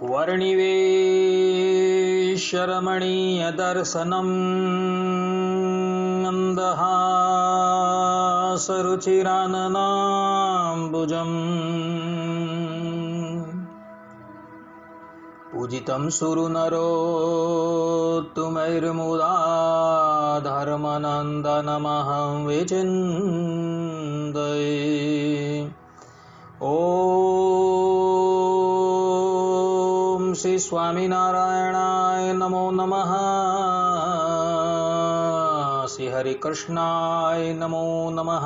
वर्णिवेशरमणीयदर्शनम् मन्दहासरुचिराननाम्बुजम् पूजितं सुरनरोत्तमैर्मुदा धर्मनन्दनमहं विचिन्तये। ॐ श्री स्वामिनारायणाय नमो नमः। श्री हरिकृष्णाय नमो नमः।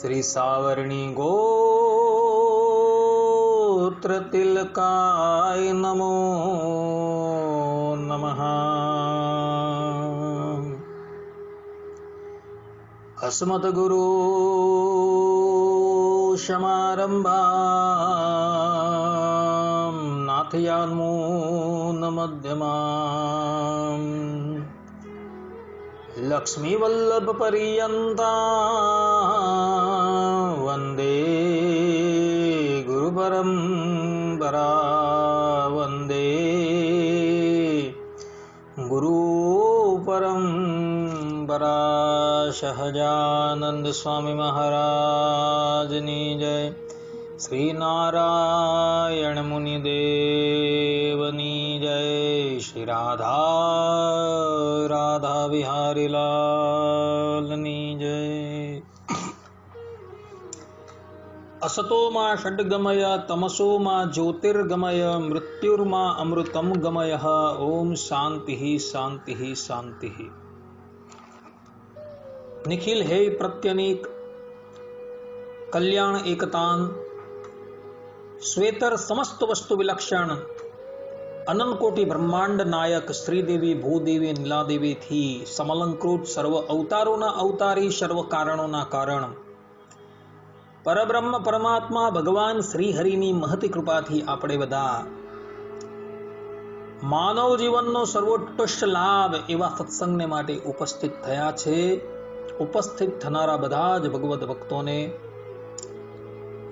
श्री सावर्णी गोत्रतिलकाय नमो नमः। अस्मद्गुरु समारम्भां नाथयान्मूलमध्यमाम् लक्ष्मीवल्लभपर्यन्तां वन्दे गुरुपरम्परा। वन्दे गुरुपरम्परा। सहजानंद स्वामी महाराजनी जय। श्री नारायण मुनिदेवनी जय। श्री राधा राधा बिहारी लालनी जय। असतो मा षड्गमय तमसो मा ज्योतिर्गमय मृत्युर्मा अमृतम गमय। ओम शांति शांति शांति। निखिल हे प्रत्यनीक कल्याण एकतान श्वेतर समस्त वस्तु विलक्षण अनंत कोटि ब्रह्मांड नायक श्रीदेवी भूदेवी नीलादेवी थी समलंकृत सर्व अवतारोना अवतारी सर्व कारणोना कारण परब्रह्म परमात्मा भगवान श्री हरिनी महती कृपाथी આપણે બધા માનવ જીવનનો સર્વોત્કૃષ્ટ લાભ એવા સત્સંગને માટે ઉપસ્થિત થયા છે। ઉપસ્થિત થનારા બધા જ ભગવદ ભક્તોને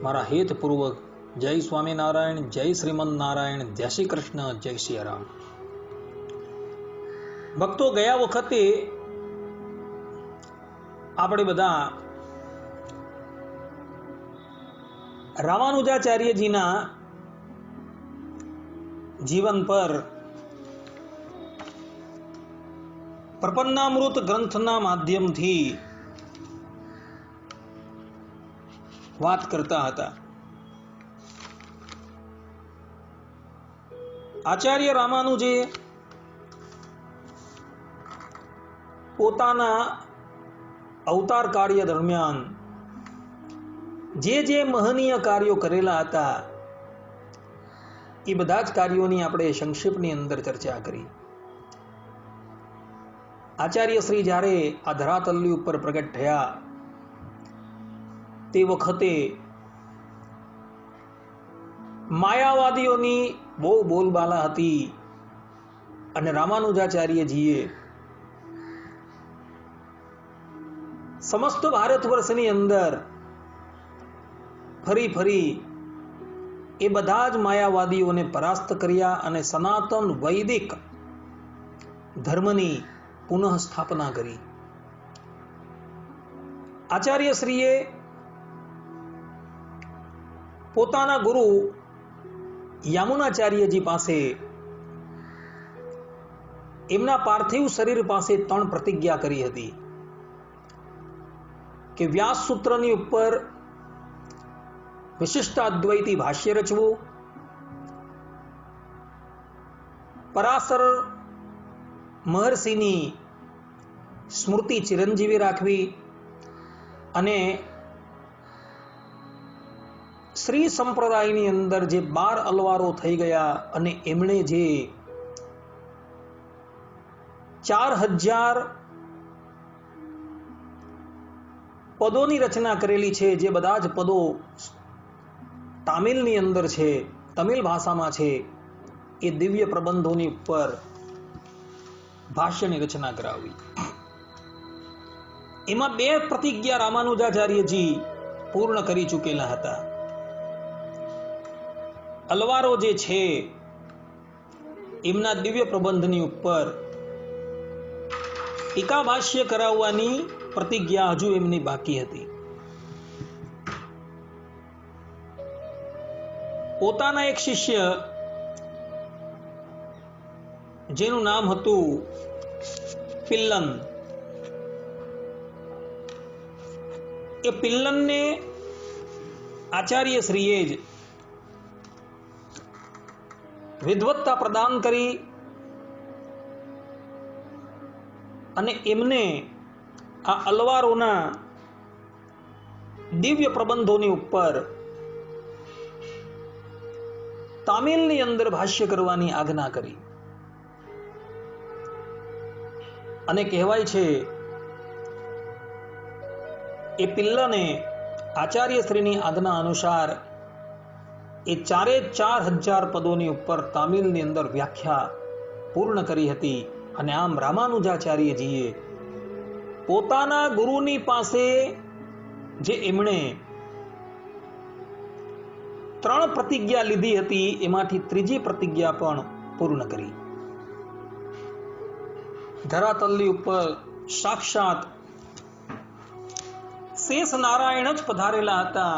મારા હેતપૂર્વક જય સ્વામિનારાયણ, જય શ્રીમદ નારાયણ, જય શ્રી કૃષ્ણ, જય સિયારામ। ભક્તો, ગયા વખતે આપણે બધા રામાનુજાચાર્યજીના જીવન પર પ્રપન્નામૃત ગ્રંથના માધ્યમથી વાત કરતા હતા। આચાર્ય રામાનુજે પોતાના અવતાર કાર્ય દરમિયાન જે મહનીય કાર્યો કરેલા હતા એ બધા જ કાર્યોની આપણે સંક્ષેપની અંદર ચર્ચા કરી। આચાર્ય શ્રી જ્યારે આ ધરાતલની ઉપર પ્રગટ થયા તે વખતે માયાવાદીઓની બહુ બોલબાલા હતી અને રામાનુજાચાર્યજીએ સમસ્ત ભારત વર્ષની અંદર ફરી ફરી એ બધા જ માયાવાદીઓને પરાસ્ત કર્યા અને સનાતન વૈદિક ધર્મની પુનઃ સ્થાપના કરી। આચાર્યશ્રીએ પોતાના ગુરુ યામુનાચાર્યજી પાસે એમના પાર્થિવ શરીર પાસે 3 પ્રતિજ્ઞા કરી હતી કે વ્યાસ સૂત્રની ઉપર વિશિષ્ટ અદ્વૈતી ભાષ્ય રચવું, પરાશર મહર્ષિની સ્મૃતિ ચિરંજીવી રાખવી અને શ્રી સંપ્રદાયની અંદર જે 12 અલવારો થઈ ગયા અને એમણે જે 4000 પદોની રચના કરેલી છે, જે બધા જ પદો તામિલની અંદર છે, તમિલ ભાષામાં છે, એ દિવ્ય પ્રબંધોની ઉપર ભાષ્યની રચના કરાવી। એમાં 2 પ્રતિજ્ઞા રામાનુજાચાર્યજી પૂર્ણ કરી ચૂકેલા હતા। અલવારો જે છે એમના દિવ્ય પ્રબંધની ઉપર ટીકા ભાષ્ય કરાવવાની પ્રતિજ્ઞા હજુ એમની બાકી હતી. પોતાના એક શિષ્ય જેનું નામ હતું પિલ્લન, એ પિલ્લનને આચાર્ય શ્રીએ જ વિદ્વત્તા પ્રદાન કરી અને એમને આ અલવારોના દિવ્ય પ્રબંધોની ઉપર તામિલની અંદર ભાષ્ય કરવાની આજ્ઞા કરી. અને કહેવાય છે એ પિલ્લને આચાર્ય શ્રીની આજ્ઞા અનુસાર એ 4,000 પદોની ઉપર તામિલની અંદર વ્યાખ્યા પૂર્ણ કરી હતી. અને આમ રામાનુજાચાર્યજીએ પોતાના ગુરુની પાસે જે એમણે 3 પ્રતિજ્ઞા લીધી હતી એમાંથી ત્રીજી પ્રતિજ્ઞા પણ પૂર્ણ કરી. ધરાતલની ઉપર સાક્ષાત શેષ નારાયણ જ પધારેલા હતા.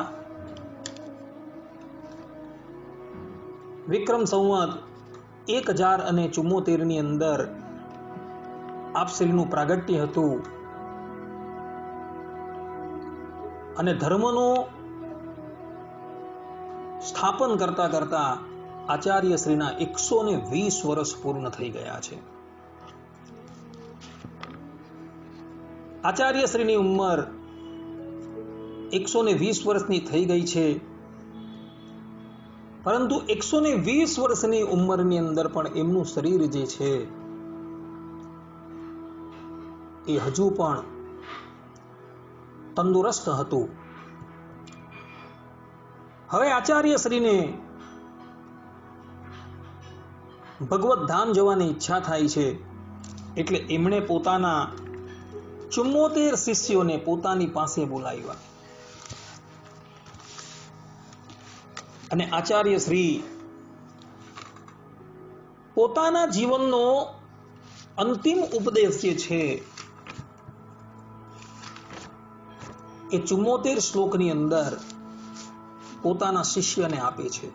વિક્રમ સંવત 1074 ની અંદર આપશ્રીનું પ્રાગટ્ય હતું અને ધર્મનું સ્થાપન કરતા કરતા આચાર્ય શ્રીના 120 વર્ષ પૂર્ણ થઈ ગયા છે. આચાર્ય શ્રીની ઉંમર 120 વર્ષની થઈ ગઈ છે, પરંતુ 120 વર્ષની ઉંમરની અંદર પણ એમનું શરીર જે છે એ હજુ પણ તંદુરસ્ત હતું. હવે આચાર્ય શ્રીને ભગવત ધામ જવાની ઈચ્છા થાય છે, એટલે એમણે પોતાના 74 શિષ્યોને પોતાની પાસે બોલાવ્યા અને આચાર્ય શ્રી પોતાના જીવનનો અંતિમ ઉપદેશ જે છે એ 74 શ્લોકની અંદર પોતાના શિષ્યને આપે છે.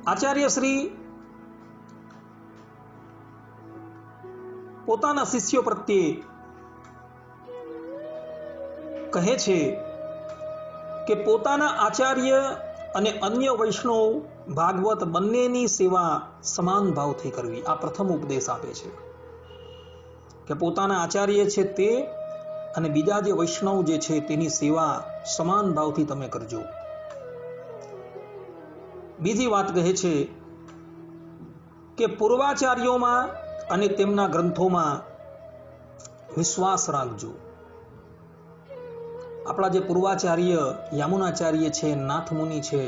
આચાર્ય શ્રી પોતાના શિષ્યો પ્રત્યે કહે છે કે પોતાના આચાર્ય અને અન્ય વૈષ્ણવ ભાગવત બંનેની સેવા સમાન ભાવથી કરવી. આ પ્રથમ ઉપદેશ આપે છે કે પોતાના આચાર્ય છે તે અને બીજા જે વૈષ્ણવ જે છે તેની સેવા સમાન ભાવથી તમે કરજો. બીજી વાત કહે છે કે પૂર્વાચાર્યોમાં અને તેમના ગ્રંથોમાં વિશ્વાસ રાખજો. આપણા જે પૂર્વાચાર્ય યામુનાચાર્ય છે, નાથમુનિ છે,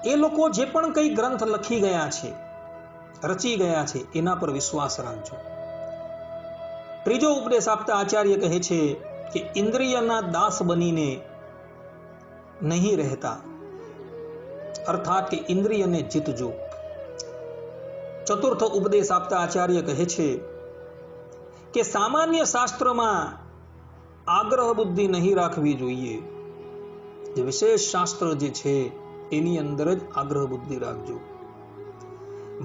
એ લોકો જે પણ કંઈ ગ્રંથ લખી ગયા છે, રચી ગયા છે, એના પર વિશ્વાસ રાખજો. ત્રીજો ઉપદેશ આપતા આચાર્ય કહે છે કે ઇન્દ્રિયના દાસ બનીને નહીં રહેતા, અર્થાત કે ઇન્દ્રિયને જીતજો. ચતુર્થ ઉપદેશ આપતા આચાર્ય કહે છે કે સામાન્ય શાસ્ત્રમાં આગ્રહ બુદ્ધિ નહીં રાખવી જોઈએ. જે વિશેષ શાસ્ત્ર જે છે એની અંદર જ આગ્રહ બુદ્ધિ રાખજો.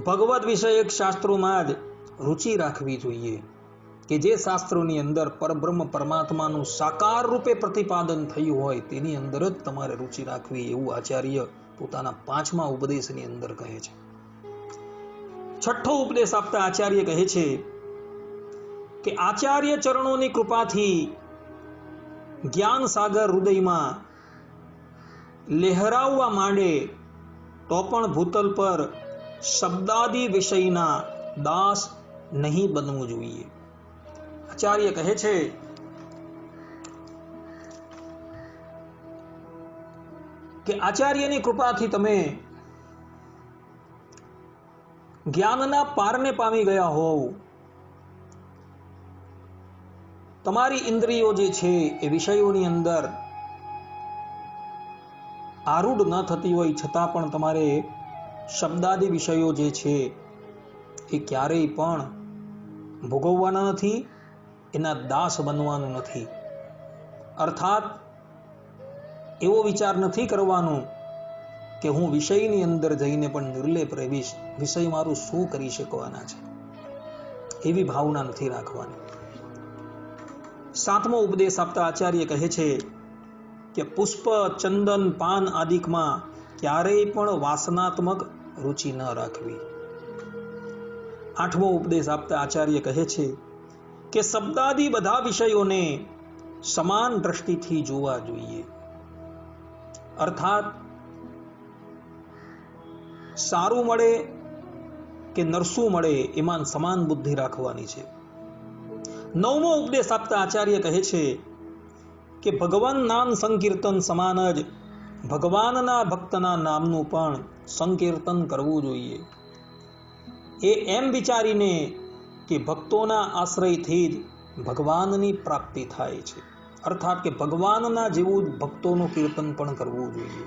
ભગવદ વિષયક શાસ્ત્રોમાં જ રુચિ રાખવી જોઈએ કે જે શાસ્ત્રોની અંદર પરબ્રહ્મ પરમાત્માનું સાકાર રૂપે પ્રતિપાદન થયું હોય તેની અંદર જ તમારે રુચિ રાખવી, એવું આચાર્ય પોતાના 5મા ઉપદેશની અંદર કહે છે. છઠ્ઠો ઉપદેશ આપતા આચાર્ય કહે છે કે આચાર્ય ચરણોની કૃપાથી જ્ઞાન સાગર હૃદયમાં લહેરાવવા માંડે તો પણ ભૂતલ પર શબ્દાદી વિષયના દાસ નહીં બનવું જોઈએ. આચાર્ય કહે છે કે આચાર્યની કૃપાથી તમે જ્ઞાનના પારને પામી ગયા હોવ, તમારી ઇન્દ્રિયો જે છે એ વિષયોની અંદર આરૂઢ ન થતી હોય છતાં પણ તમારે શબ્દાદિ વિષયો જે છે એ ક્યારેય પણ ભોગવવાના નથી, એના દાસ બનવાનું નથી. અર્થાત એવો વિચાર નથી કરવાનો કે હું વિષયની અંદર જઈને પણ નિર્લેપ રહીશ, વિષય મારું શું કરી શકવાના છે, એવી ભાવના નથી રાખવાની. 7મો ઉપદેશ આપતા આચાર્ય કહે છે કે પુષ્પ, ચંદન, પાન આદિકમાં ક્યારેય પણ વાસનાત્મક રુચિ ન રાખવી. 8મો ઉપદેશ આપતા આચાર્ય કહે છે કે શબ્દાદિ બધા વિષયોને સમાન દ્રષ્ટિથી જોવા જોઈએ. અર્થાત સારું મળે કે નરસું મળે એમાં સમાન બુદ્ધિ રાખવાની છે. 9મો ઉપદેશ આપતા આચાર્ય કહે છે કે ભગવાન નામ સંકીર્તન સમાન જ ભગવાનના ભક્તના નામનું પણ સંકીર્તન કરવું જોઈએ. એ એમ વિચારીને કે ભક્તોના આશ્રયથી જ ભગવાનની પ્રાપ્તિ થાય છે. અર્થાત કે ભગવાનના જેવું ભક્તોનું કીર્તન પણ કરવું જોઈએ.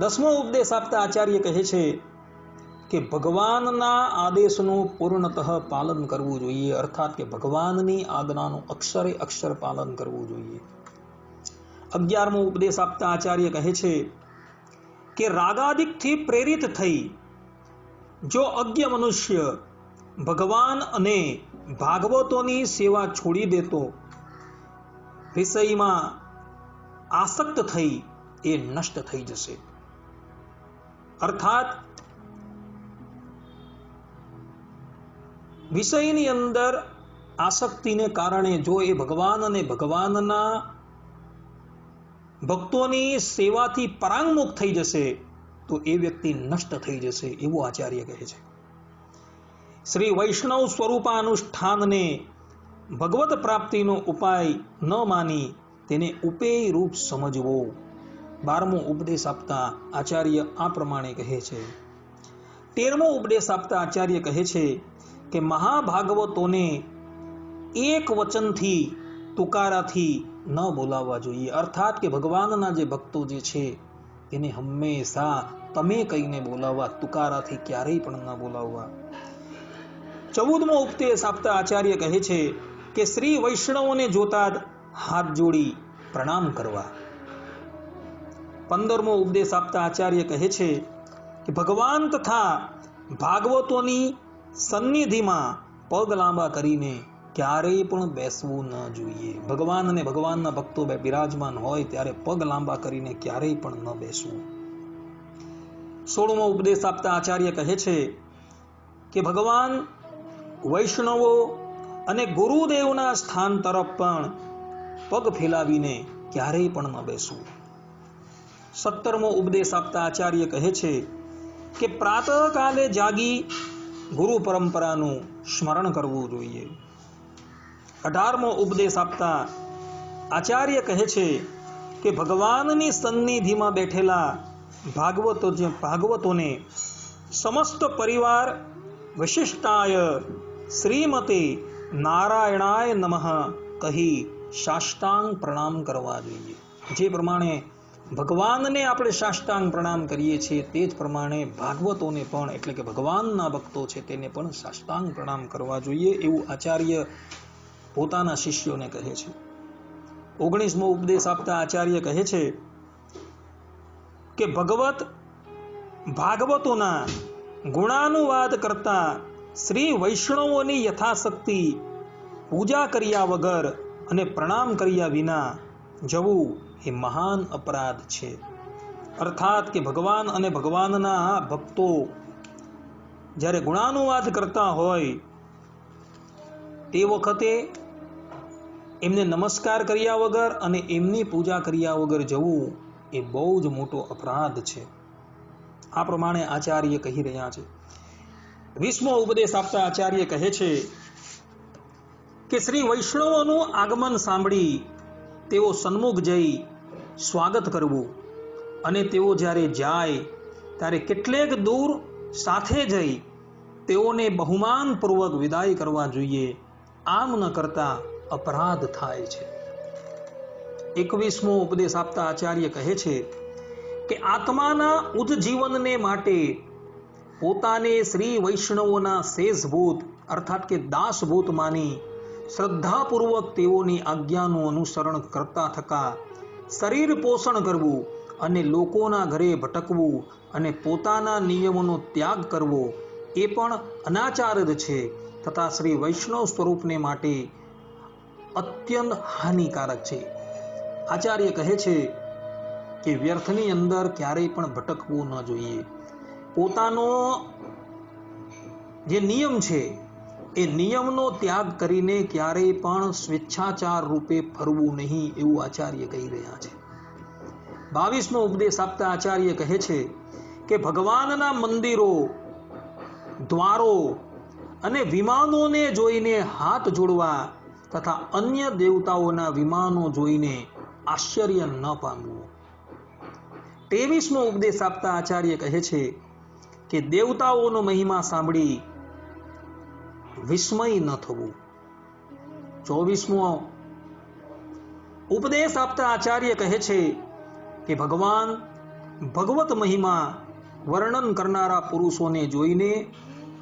10મો ઉપદેશ આપતા આચાર્ય કહે છે કે ભગવાનના આદેશનું પૂર્ણતઃ પાલન કરવું જોઈએ. અર્થાત કે ભગવાનની આજ્ઞાનું અક્ષરે અક્ષર પાલન કરવું જોઈએ. 11મો ઉપદેશ આપતા આચાર્ય કહે છે કે રાગાદિકથી પ્રેરિત થઈ જો અજ્ઞ મનુષ્ય ભગવાન અને ભાગવતોની સેવા છોડી દેતો વિષયમાં આસક્ત થઈ એ નષ્ટ થઈ જશે. અર્થાત વિષયની અંદર આસક્તિને કારણે જો એ ભગવાન અને ભગવાનના ભક્તોની સેવાથી પરાંગમુખ થઈ જશે તો એ વ્યક્તિ નષ્ટ થઈ જશે, એવું આચાર્ય કહે છે. શ્રી વૈષ્ણવ સ્વરૂપાનુષ્ઠાનને ભગવત પ્રાપ્તિનો ઉપાય ન માની તેને ઉપેય રૂપ સમજવો. 12મો ઉપદેશ આપતા આચાર્ય આ પ્રમાણે કહે છે. 13મો ઉપદેશ આપતા આચાર્ય કહે છે કે મહાભાગવતોને એક વચનથી તુકારાથી ન બોલાવવા જોઈએ. અર્થાત કે ભગવાનના જે ભક્તો જે છે તેને હંમેશા તમે કહીને બોલાવવા, તુકારાથી ક્યારેય પણ ન બોલાવવા. 14મો ઉપદેશ આપતા આચાર્ય કહે છે કે શ્રી વૈષ્ણવોને જોતા જ હાથ જોડી પ્રણામ કરવા. 15મો ઉપદેશ આપતા આચાર્ય કહે છે કે ભગવાન તથા ભાગવતોની સન્નિધિમાં પગ લાંબા કરીને ક્યારેય પણ બેસવું ન જોઈએ. ભગવાન અને ભગવાનના ભક્તો બિરાજમાન હોય ત્યારે પગ લાંબા કરીને ક્યારેય પણ ન બેસવું. 16મો ઉપદેશ આપતા આચાર્ય કહે છે કે ભગવાન, વૈષ્ણવો અને ગુરુદેવના સ્થાન તરફ પણ પગ ફેલાવીને ક્યારેય પણ ન બેસવું. 17મો ઉપદેશ આપતા આચાર્ય કહે છે કે પ્રાતઃકાલે જાગી ગુરુ પરંપરાનું સ્મરણ કરવું જોઈએ. 18મો ઉપદેશ આપતા આચાર્ય કહે છે કે ભગવાનની સન્નિધિમાં બેઠેલા ભાગવતોને સમસ્ત પરિવાર વિશિષ્ટાય શ્રીમતે નારાયણાય નમઃ કહી સાષ્ટાંગ પ્રણામ કરવા જોઈએ. જે પ્રમાણે ભગવાનને આપણે સાષ્ટાંગ પ્રણામ કરીએ છીએ તે જ પ્રમાણે ભાગવતોને પણ, એટલે કે ભગવાનના ભક્તો છે તેને પણ સાષ્ટાંગ પ્રણામ કરવા જોઈએ, એવું આચાર્ય પોતાના શિષ્યોને કહે છે. 19મો ઉપદેશ આપતા આચાર્ય કહે છે કે ભાગવતોના ગુણાનુવાદ કરતા શ્રી વૈષ્ણવોની યથાશક્તિ પૂજા કર્યા વગર અને પ્રણામ કર્યા વિના જવું એ મહાન અપરાધ છે. અર્થાત કે ભગવાન અને ભગવાનના ભક્તો જ્યારે ગુણાનુવાદ કરતા હોય તે વખતે એમને નમસ્કાર કર્યા વગર અને એમની પૂજા કર્યા વગર જવું એ બહુ જ મોટો અપરાધ છે. આ પ્રમાણે આચાર્ય કહી રહ્યા છે. 20મો ઉપદેશ આપતા આચાર્ય કહે છે કે શ્રી વૈષ્ણવોનું આગમન સાંભળી તેઓ સન્મુખ જઈ સ્વાગત કરવું અને તેઓ જ્યારે જાય ત્યારે કેટલેક દૂર સાથે જઈ તેઓને બહુમાનપૂર્વક વિદાય કરવા જોઈએ. આમ ન કરતા અપરાધ થાય છે. 21મો ઉપદેશ આપતા આચાર્ય કહે છે કે આત્માના ઉજ્જીવનને માટે પોતાને શ્રી વૈષ્ણવોના શેષભૂત અર્થાત કે દાસભૂત માની શ્રદ્ધાપૂર્વક તેઓની આજ્ઞાનું અનુસરણ કરતા થકા શરીર પોષણ કરવું અને લોકોના ઘરે ભટકવું અને પોતાના નિયમોનો ત્યાગ કરવો એ પણ અનાચાર જ છે તથા શ્રી વૈષ્ણવ સ્વરૂપને માટે અત્યંત હાનિકારક છે. આચાર્ય કહે છે કે વ્યર્થની અંદર ક્યારેય પણ ભટકવું ન જોઈએ. પોતાનો જે નિયમ છે એ નિયમનો ત્યાગ કરીને ક્યારેય પણ સ્વેચ્છાચાર રૂપે ફરવું નહીં એવું આચાર્ય કહી રહ્યા છે. 22મો ઉપદેશ આપતા આચાર્ય કહે છે કે ભગવાનના મંદિરો, દ્વારો અને વિમાનોને જોઈને હાથ જોડવા તથા અન્ય દેવતાઓના વિમાનો જોઈને આશ્ચર્ય ન પામવું. 23મો ઉપદેશ આપતા આચાર્ય કહે છે કે દેવતાઓનો મહિમા સાંભળી વિસ્મય ન થવું. 24મો ઉપદેશ આપતા આચાર્ય કહે છે કે ભગવાન ભગવત મહિમા વર્ણન કરનારા પુરુષોને જોઈને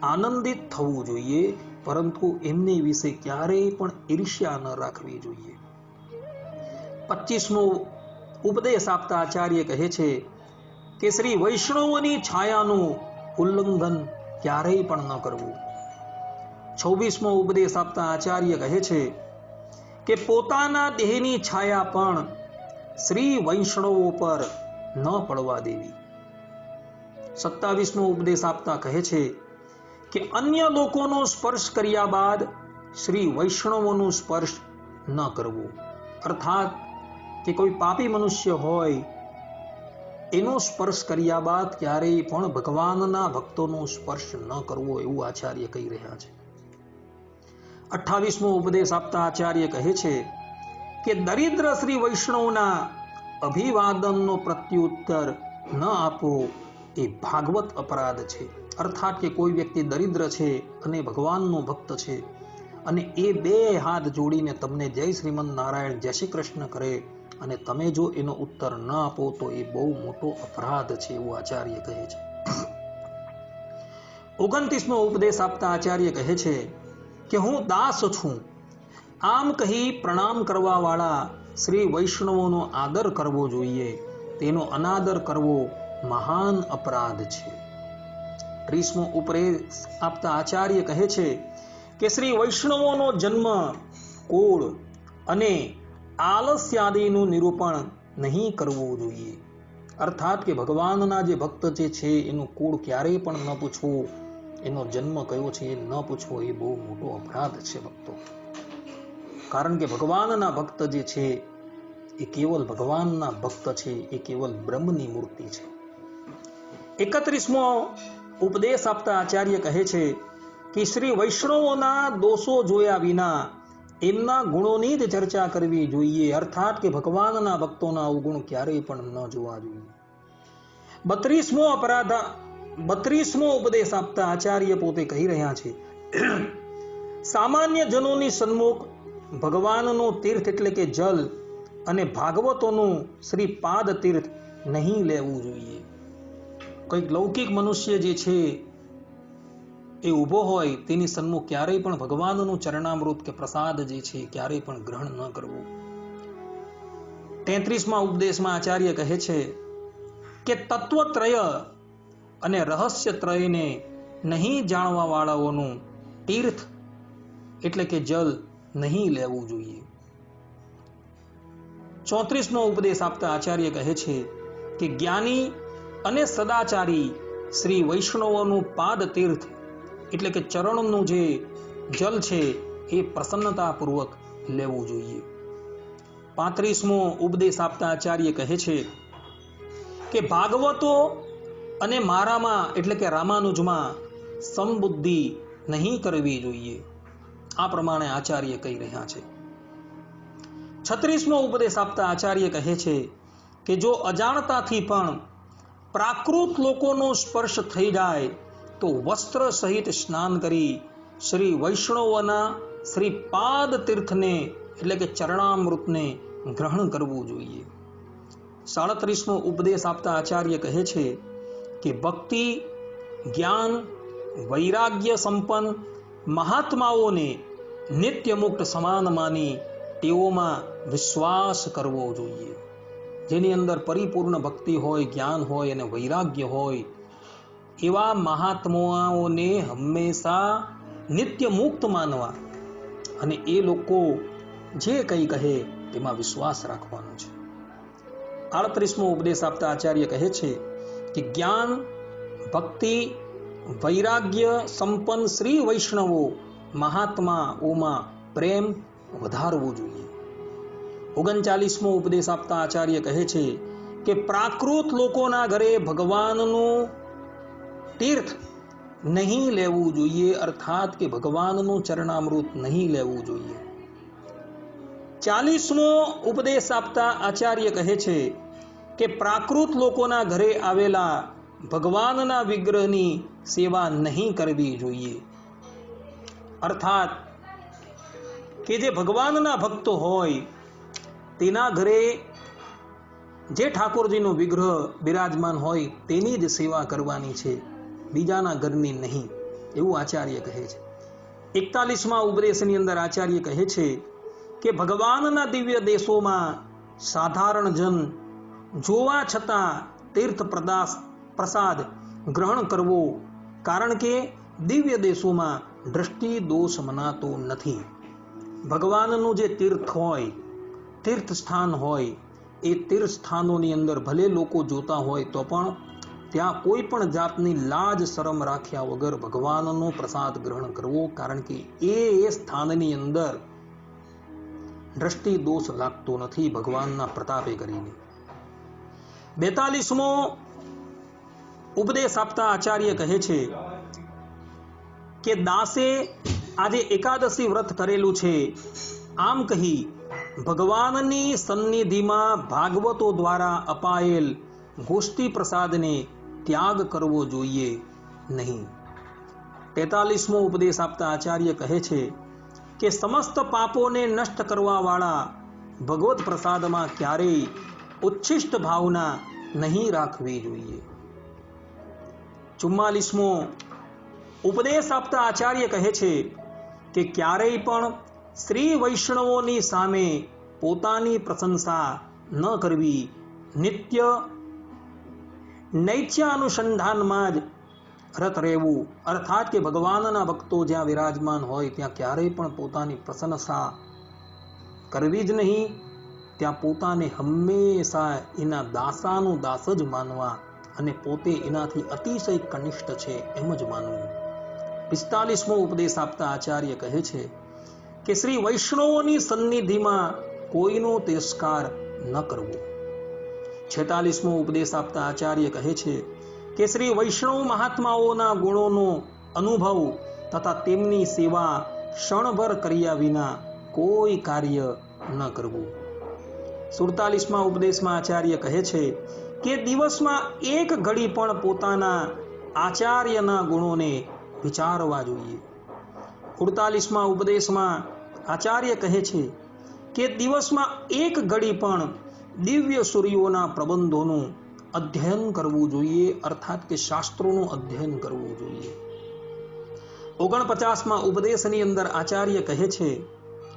આનંદિત થવું જોઈએ, પરંતુ એમની વિશે ક્યારેય પણ ઈર્ષ્યા ન રાખવી જોઈએ. 25મો ઉપદેશ આપતા આચાર્ય કહે છે કે શ્રી વૈષ્ણવોની છાયાનું ઉલ્લંઘન ક્યારેય પણ ન કરવું. 26મો ઉપદેશ આપતા આચાર્ય કહે છે કે પોતાના દેહની છાયા પણ શ્રી વૈષ્ણવો પર ન પડવા દેવી. 27મો ઉપદેશ આપતા કહે છે કે અન્ય લોકોનો સ્પર્શ કર્યા બાદ શ્રી વૈષ્ણવોનો સ્પર્શ ન કરવો. અર્થાત કે કોઈ પાપી મનુષ્ય હોય એનો સ્પર્શ કર્યા બાદ ક્યારેય પણ ભગવાનના ભક્તોનો સ્પર્શ ન કરવો એવું આચાર્ય કહી રહ્યા છે. 28મો ઉપદેશ આપતા આચાર્ય કહે છે કે દરિદ્ર શ્રી વૈષ્ણવના અભિવાદનનો પ્રત્યુત્તર ન આપવો એ ભાગવત અપરાધ છે. અર્થાત કે કોઈ વ્યક્તિ દરિદ્ર છે અને ભગવાનનો ભક્ત છે અને એ બે હાથ જોડીને તમને જય શ્રીમન નારાયણ, જય શ્રી કૃષ્ણ કરે અને તમે જો એનો ઉત્તર ન આપો તો એ બહુ મોટો અપરાધ છે એવું આચાર્ય કહે છે. 29મો ઉપદેશ આપતા આચાર્ય કહે છે કે હું દાસ છું આમ કહી પ્રણામ કરવા વાળા શ્રી વૈષ્ણવોનો આદર કરવો જોઈએ, તેનો અનાદર કરવો મહાન અપરાધ છે. 30મો ઉપદેશ આપતા આચાર્ય કહે છે કે શ્રી વૈષ્ણવોનો જન્મ, કુળ અને આલસ્યાદિનું નિરૂપણ નહીં કરવું જોઈએ. અર્થાત કે ભગવાનના જે ભક્ત જે છે એનું કુળ ક્યારેય પણ ન પૂછવું, એનો જન્મ કયો છે એ ન પૂછવો એ બહુ મોટો અપરાધ છે ભક્તો. કારણ કે ભગવાનના ભક્ત જે છે એ કેવલ ભગવાનના ભક્ત છે, એ કેવલ બ્રહ્મની મૂર્તિ છે. 31મો ઉપદેશ આપતા આચાર્ય કહે છે કે શ્રી વૈષ્ણવોના દોષો જોયા વિના એમના ગુણોની જ ચર્ચા કરવી જોઈએ. અર્થાત કે ભગવાનના ભક્તોના અવગુણ ક્યારેય પણ ન જોવા જોઈએ. 32મો ઉપદેશ આપતા આચાર્ય પોતે કહી રહ્યા છે સામાન્ય જનોની સન્મુખ ભગવાનનો તીર્થ એટલે કે જલ અને ભાગવતોનું શ્રી પાદ તીર્થ નહીં લેવું જોઈએ. કંઈક લૌકિક મનુષ્ય જે છે એ ઊભો હોય તેની સન્મુખ ક્યારેય પણ ભગવાનનું ચરણામૃત કે પ્રસાદ જે છે ક્યારેય પણ ગ્રહણ ન કરવું. 33મા ઉપદેશમાં આચાર્ય કહે છે કે તત્વત્રય અને રહસ્યત્રયને નહીં જાણવા વાળાઓનું તીર્થ એટલે કે જલ નહીં લેવું જોઈએ. 34મો ઉપદેશ આપતા આચાર્ય કહે છે કે જ્ઞાની અને સદાચારી શ્રી વૈષ્ણવોનું પાદ તીર્થ એટલે કે ચરણનું જે જલ છે એ પ્રસન્નતાપૂર્વક લેવું જોઈએ. 35મો ઉપદેશ આપતા આચાર્ય કહે છે કે ભાગવતો અને મારામાં એટલે કે રામાનુજમાં સમબુદ્ધિ નહીં કરવી જોઈએ. આ પ્રમાણે આચાર્ય કહી રહ્યા છે. 36મો ઉપદેશ આપતા આચાર્ય કહે છે કે જો અજાણતાથી પણ પ્રાકૃત લોકોનો સ્પર્શ થઈ જાય તો વસ્ત્ર સહિત સ્નાન કરી શ્રી વૈષ્ણવોના શ્રી પાદ તીર્થને એટલે કે ચરણામૃતને ગ્રહણ કરવું જોઈએ. 37મો ઉપદેશ આપતા આચાર્ય કહે છે કે ભક્તિ, જ્ઞાન, વૈરાગ્ય સંપન્ન મહાત્માઓને નિત્ય મુક્ત સમાન માની તેઓમાં વિશ્વાસ કરવો જોઈએ. જેની અંદર પરિપૂર્ણ ભક્તિ હોય, જ્ઞાન હોય અને વૈરાગ્ય હોય એવા મહાત્માઓને હંમેશા નિત્ય મુક્ત માનવા અને એ લોકો જે કંઈ કહે તેમાં વિશ્વાસ રાખવાનો છે. 38મો ઉપદેશ આપતા આચાર્ય કહે છે કે જ્ઞાન, ભક્તિ, વૈરાગ્ય સંપન્ન શ્રી વૈષ્ણવો મહાત્માઓમાં પ્રેમ વધારવો જોઈએ. 39મો ઉપદેશ આપતા આચાર્ય કહે છે કે પ્રાકૃત લોકોના ઘરે ભગવાનનું તીર્થ નહીં લેવું જોઈએ, અર્થાત કે ભગવાનનું ચરણામૃત નહીં લેવું જોઈએ. 40મો ઉપદેશ આપતા આચાર્ય કહે છે કે પ્રાકૃત લોકોના ઘરે આવેલા ભગવાનના વિગ્રહની સેવા નહીં કરવી જોઈએ. અર્થાત કે જે ભગવાનના ભક્તો હોય તેના ઘરે જે ઠાકોરજીનો વિગ્રહ બિરાજમાન હોય તેની જ સેવા કરવાની છે, બીજાના ઘરની નહીં, એવું આચાર્ય કહે છે. 41મા ઉપદેશની અંદર આચાર્ય કહે છે કે ભગવાનના દિવ્ય દેશોમાં સાધારણ જન જોવા છતાં તીર્થ પ્રસાદ ગ્રહણ કરવો, કારણ કે દિવ્ય દેશોમાં દ્રષ્ટિ દોષ મનાતો નથી. ભગવાનનું જે તીર્થ હોય, તીર્થ સ્થાન હોય, એ તીર્થ સ્થાનોની અંદર ભલે લોકો જોતા હોય તો પણ ત્યાં કોઈ પણ જાતની લાજ શરમ રાખ્યા વગર ભગવાનનો પ્રસાદ ગ્રહણ કરવો, કારણ કે એ સ્થાનની અંદર દ્રષ્ટિ દોષ લાગતો નથી ભગવાનના પ્રતાપે કરીને. 42મો ઉપદેશ આપતા આચાર્ય કહે છે કે દાસે આજે એકાદશી વ્રત કરેલું છે, આમ કહી ભગવાનની સન્નિધિમાં ભાગવતો દ્વારા અપાયેલ ગોષ્ઠી પ્રસાદને ત્યાગ કરવો જોઈએ નહીં. 43મો ઉપદેશ આપતા આચાર્ય કહે છે કે સમસ્ત પાપોને નષ્ટ કરવા વાળા ભગવત પ્રસાદમાં ક્યારેય ઉચ્છિષ્ટ ભાવના નહીં રાખવી જોઈએ. 44મો ઉપદેશ આપતા આચાર્ય કહે છે કે ક્યારેય પણ શ્રી વૈષ્ણવોની સામે પોતાની પ્રશંસા ન કરવી, નિત્ય નૈત્ય અનુસંધાનમાં જ રત રહેવું, અર્થાત કે ભગવાનના ભક્તો જ્યાં વિરાજમાન હોય ત્યાં ક્યારેય પણ પોતાની પ્રશંસા કરવી જ નહીં, ત્યાં પોતાને હંમેશા એના દાસાનું દાસ જ માનવા અને પોતે એનાથી અતિશય કનિષ્ઠ છે એમ જ માનવું. 45મો ઉપદેશ આપતા આચાર્ય કહે છે કે શ્રી વૈષ્ણવોની સન્નિધિમાં કોઈનો તિરસ્કાર ન કરવો. 46મો ઉપદેશ આપતા આચાર્ય કહે છે કે શ્રી વૈષ્ણવ મહાત્માઓના ગુણોનો અનુભવ તથા તેમની સેવા ક્ષણભર કર્યા વિના કોઈ કાર્ય ન કરવું. 47મા ઉપદેશમાં આચાર્ય કહે છે કે દિવસમાં એક ઘડી પણ પોતાના આચાર્યના ગુણોને વિચારવા જોઈએ. 48મા ઉપદેશમાં આચાર્ય કહે છે કે દિવસમાં એક ઘડી પણ દિવ્ય સૂર્યોના પ્રબંધોનું અધ્યયન કરવું જોઈએ, અર્થાત કે શાસ્ત્રોનું અધ્યયન કરવું જોઈએ. 49મા ઉપદેશની અંદર આચાર્ય કહે છે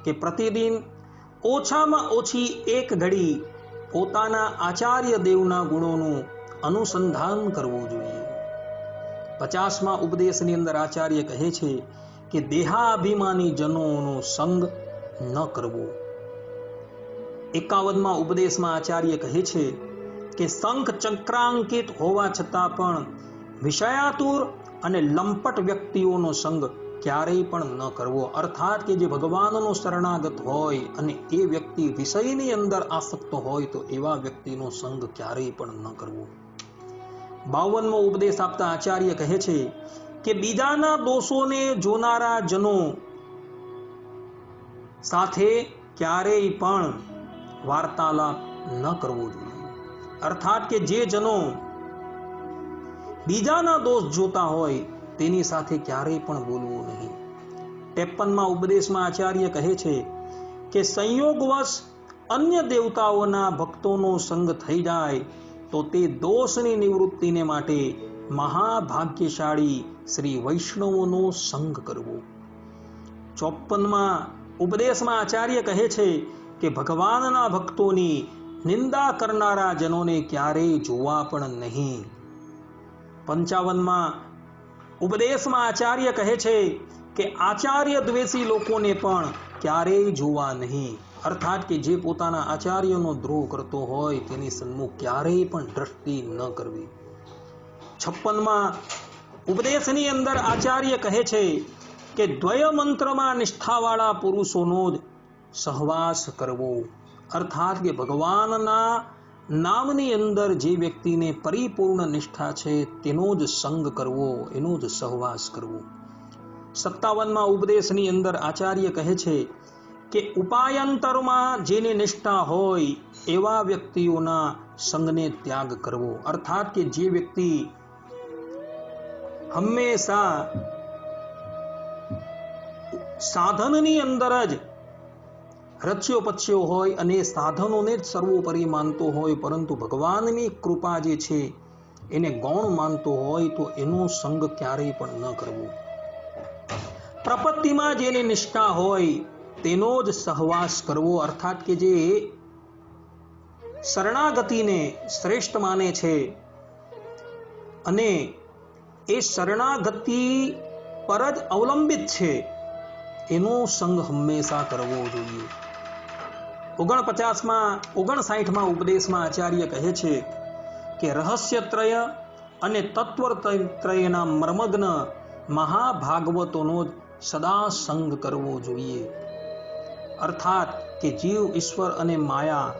કે પ્રતિદિન ઓછામાં ઓછી એક ઘડી પોતાના આચાર્ય દેવના ગુણોનું અનુસંધાન કરવું જોઈએ. 50મા ઉપદેશની અંદર આચાર્ય કહે છે કે દેહાભિમાની જનોનો સંગ ન કરવો. 51મા ઉપદેશમાં આચાર્ય કહે છે કે શંખ ચક્રાંકિત હોવા છતાં પણ વિષયાતુર અને લંપટ વ્યક્તિઓનો સંગ ક્યારેય પણ ન કરવો, અર્થાત કે જે ભગવાનનો શરણાગત હોય અને એ વ્યક્તિ વિષયની અંદર આસક્ત હોય તો એવા વ્યક્તિનો સંગ ક્યારેય પણ ન કરવો. 52મો ઉપદેશ આપતા આચાર્ય કહે છે કે બીજાના દોષોને જોનારા જનો સાથે ક્યારેય પણ વાર્તાલાપ ન કરવો જોઈએ, અર્થાત કે જે જનો બીજાના દોષ જોતા હોય તેની સાથે ક્યારેય પણ બોલવું નહીં. 53મા ઉપદેશમાં આચાર્ય કહે છે કે સંયોગવશ અન્ય દેવતાઓના ભક્તોનો સંગ થઈ જાય તો તે દોષની નિવૃત્તિને માટે મહાભાગ્યશાળી શ્રી વૈષ્ણવોનો સંગ કરવો. 54માં ઉપદેશમાં આચાર્ય કહે છે કે ભગવાનના ભક્તોની નિંદા કરનારા જનોને ક્યારેય જોવા પણ નહીં. 55માં ઉપદેશમાં આચાર્ય કહે છે કે આચાર્ય દ્વેષી લોકોને પણ ક્યારેય જોવા નહીં. અર્થાત કે જે પોતાના આચાર્યનો દ્રોહ કરતો હોય તેની સન્મુખ ક્યારેય પણ દ્રષ્ટિ ન કરવી. 56માં ઉપદેશની અંદર આચાર્ય કહે છે કે દ્વય મંત્રમાં નિષ્ઠાવાળા પુરુષોનો જ સહવાસ કરવો. અર્થાત કે ભગવાનના નામની અંદર જે વ્યક્તિને પરિપૂર્ણ નિષ્ઠા છે તેનો જ સંગ કરવો, એનો જ સહવાસ કરવો. 57માં ઉપદેશની અંદર આચાર્ય કહે છે કે ઉપાયાંતરમાં જેની નિષ્ઠા હોય એવા વ્યક્તિઓના સંગને ત્યાગ કરવો. અર્થાત કે જે વ્યક્તિ હંમેશા સાધનની અંદર જ રચ્યો પચ્યો હોય અને સાધનોને જ સર્વોપરી માનતો હોય, પરંતુ ભગવાનની કૃપા જે છે એને ગૌણ માનતો હોય તો એનો સંગ ક્યારેય પણ ન કરવો. પ્રપત્તિમાં જેની નિષ્ઠા હોય તેનો જ સહવાસ કરવો. અર્થાત કે જે શરણાગતિને શ્રેષ્ઠ માને છે અને એ શરણાગતિ પર જ અવલંબિત છે એનો સંગ હંમેશા કરવો જોઈએ. 59માં ઉપદેશમાં આચાર્ય કહે છે કે રહસ્યત્રય અને તત્વત્રયના મર્મગ્ન મહાભાગવતોનો જ સદા સંગ કરવો જોઈએ. અર્થાત કે જીવ, ઈશ્વર અને માયા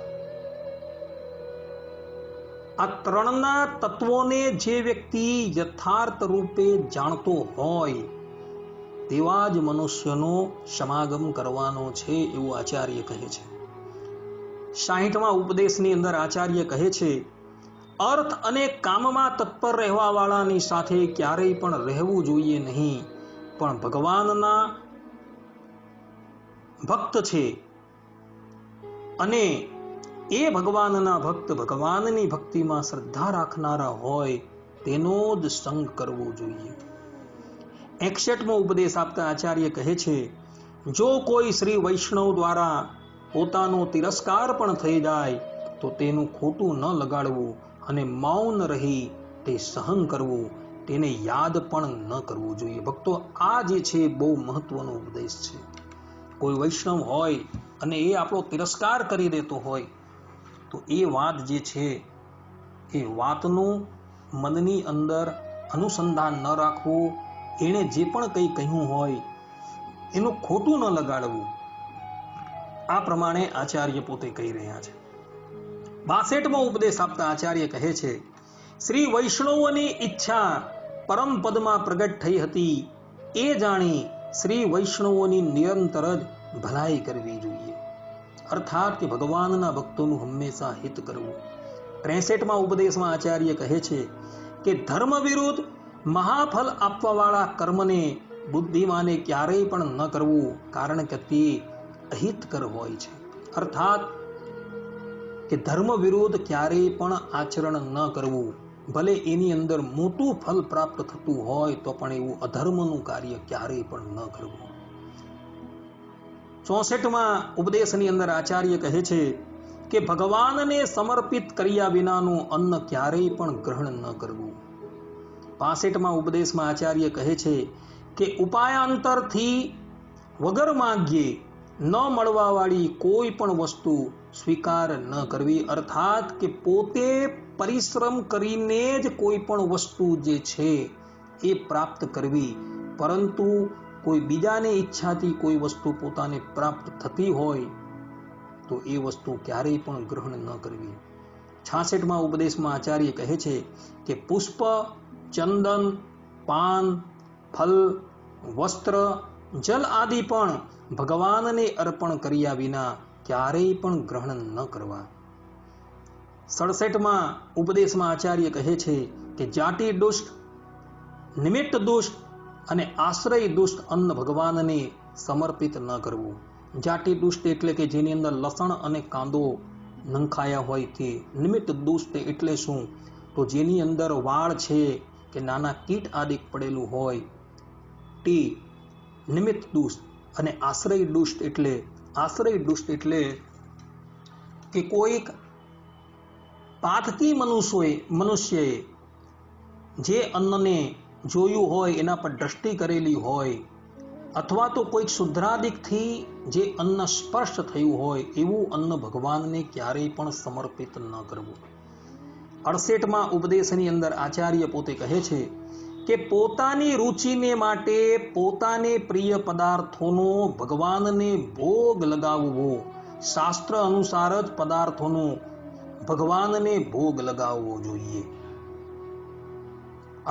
આ ત્રણના તત્વોને જે વ્યક્તિ યથાર્થ રૂપે જાણતો હોય તેવા જ મનુષ્યનો સમાગમ કરવાનો છે એવું આચાર્ય કહે છે. 60માં ઉપદેશની અંદર આચાર્ય કહે છે અર્થ અને કામમાં તત્પર રહેવા વાળાની સાથે ક્યારેય પણ રહેવું જોઈએ નહીં, પણ ભગવાનના ભક્ત છે અને એ ભગવાનના ભક્ત ભગવાનની ભક્તિમાં શ્રદ્ધા રાખનારા હોય તેનો જ સંગ કરવો જોઈએ. 61મો ઉપદેશ આપતા આચાર્ય કહે છે જો કોઈ શ્રી વૈષ્ણવ દ્વારા પોતાનો તિરસ્કાર પણ થઈ જાય તો તેનું ખોટું ન લગાડવું અને મૌન રહી તે સહન કરવું, તેને યાદ પણ ન કરવું જોઈએ. ભક્તો, આ જે છે બહુ મહત્વનો ઉપદેશ છે. કોઈ વૈષ્ણવ હોય અને એ આપણો તિરસ્કાર કરી દેતો હોય તો એ વાત જે છે એ વાતનું મનની અંદર અનુસંધાન ન રાખવું, એણે જે પણ કંઈ કહ્યું હોય એનું ખોટું ન લગાડવું. આ પ્રમાણે આચાર્ય પોતે કહી રહ્યા છે. 62મો ઉપદેશ આપતા આચાર્ય કહે છે શ્રી વૈષ્ણવોની ઈચ્છા પરમ પદમાં પ્રગટ થઈ હતી એ જાણી શ્રી વૈષ્ણવોની નિરંતર જ ભલાઈ કરવી જોઈએ. અર્થાત કે ભગવાનના ભક્તોનું હંમેશા હિત કરવું. 63મા ઉપદેશમાં આચાર્ય કહે છે કે ધર્મ વિરુદ્ધ મહાફલ આપવા વાળા કર્મને બુદ્ધિમાને ક્યારેય પણ ન કરવું, કારણ કે તે અહિતકર હોય છે. અર્થાત કે ધર્મ વિરુદ્ધ ક્યારેય પણ આચરણ ન કરવું, ભલે એની અંદર મોટું ફલ પ્રાપ્ત થતું હોય તો પણ એવું અધર્મનું કાર્ય ક્યારેય પણ ન કરવું. 64માં ઉપદેશની અંદર આચાર્ય કહે છે કે ભગવાનને સમર્પિત કર્યા વિનાનું અન્ન ક્યારેય પણ ગ્રહણ ન કરવું. 65માં ઉપદેશમાં આચાર્ય કહે છે કે ઉપાયાંતરથી વગર માગ્યે ન મળવા વાળી કોઈ પણ વસ્તુ સ્વીકાર ન કરવી. અર્થાત કે પોતે પરિશ્રમ કરીને જ કોઈ પણ વસ્તુ જે છે એ પ્રાપ્ત કરવી, પરંતુ કોઈ બીજાની ઈચ્છાથી કોઈ વસ્તુ પોતાને પ્રાપ્ત થતી હોય તો એ વસ્તુ ક્યારેય પણ ગ્રહણ ન કરવી. 66માં ઉપદેશમાં આચાર્ય કહે છે કે પુષ્પ, ચંદન, પાન, ફલ, વસ્ત્ર, જલ આદિ પણ ભગવાનને અર્પણ કર્યા વિના ક્યારેય પણ ગ્રહણ ન કરવા. 67માં ઉપદેશમાં આચાર્ય કહે છે કે જાતિ દુષ્ટ, નિમિત્ત દુષ્ટ અને આશ્રય દુષ્ટ અન્ન ભગવાનને સમર્પિત ન કરવું. જાટી દુષ્ટ એટલે કે જેની અંદર લસણ અને કાંદો નંખાયા હોય તે. નિમિત્ત દુષ્ટ એટલે શું? તો જેની અંદર વાળ છે કે નાના કીટ આદિ પડેલું હોય તે નિમિત્ત દુષ્ટ. અને આશ્રય દુષ્ટ એટલે કે કોઈક પાતકી મનુષ્યએ જે અન્નને જોયું હોય એના પર દ્રષ્ટિ કરેલી હોય, અથવા તો કોઈક શુદ્રાદિકથી જે અન્ન સ્પર્શ થયું હોય એવું અન્ન ભગવાનને ક્યારેય પણ સમર્પિત ન કરવું. 68માં ઉપદેશની અંદર આચાર્ય પોતે કહે છે કે પોતાની રુચિને માટે પોતાને પ્રિય પદાર્થોનો ભગવાનને ભોગ લગાવવો, શાસ્ત્ર અનુસાર જ પદાર્થોનો ભગવાનને ભોગ લગાવવો જોઈએ.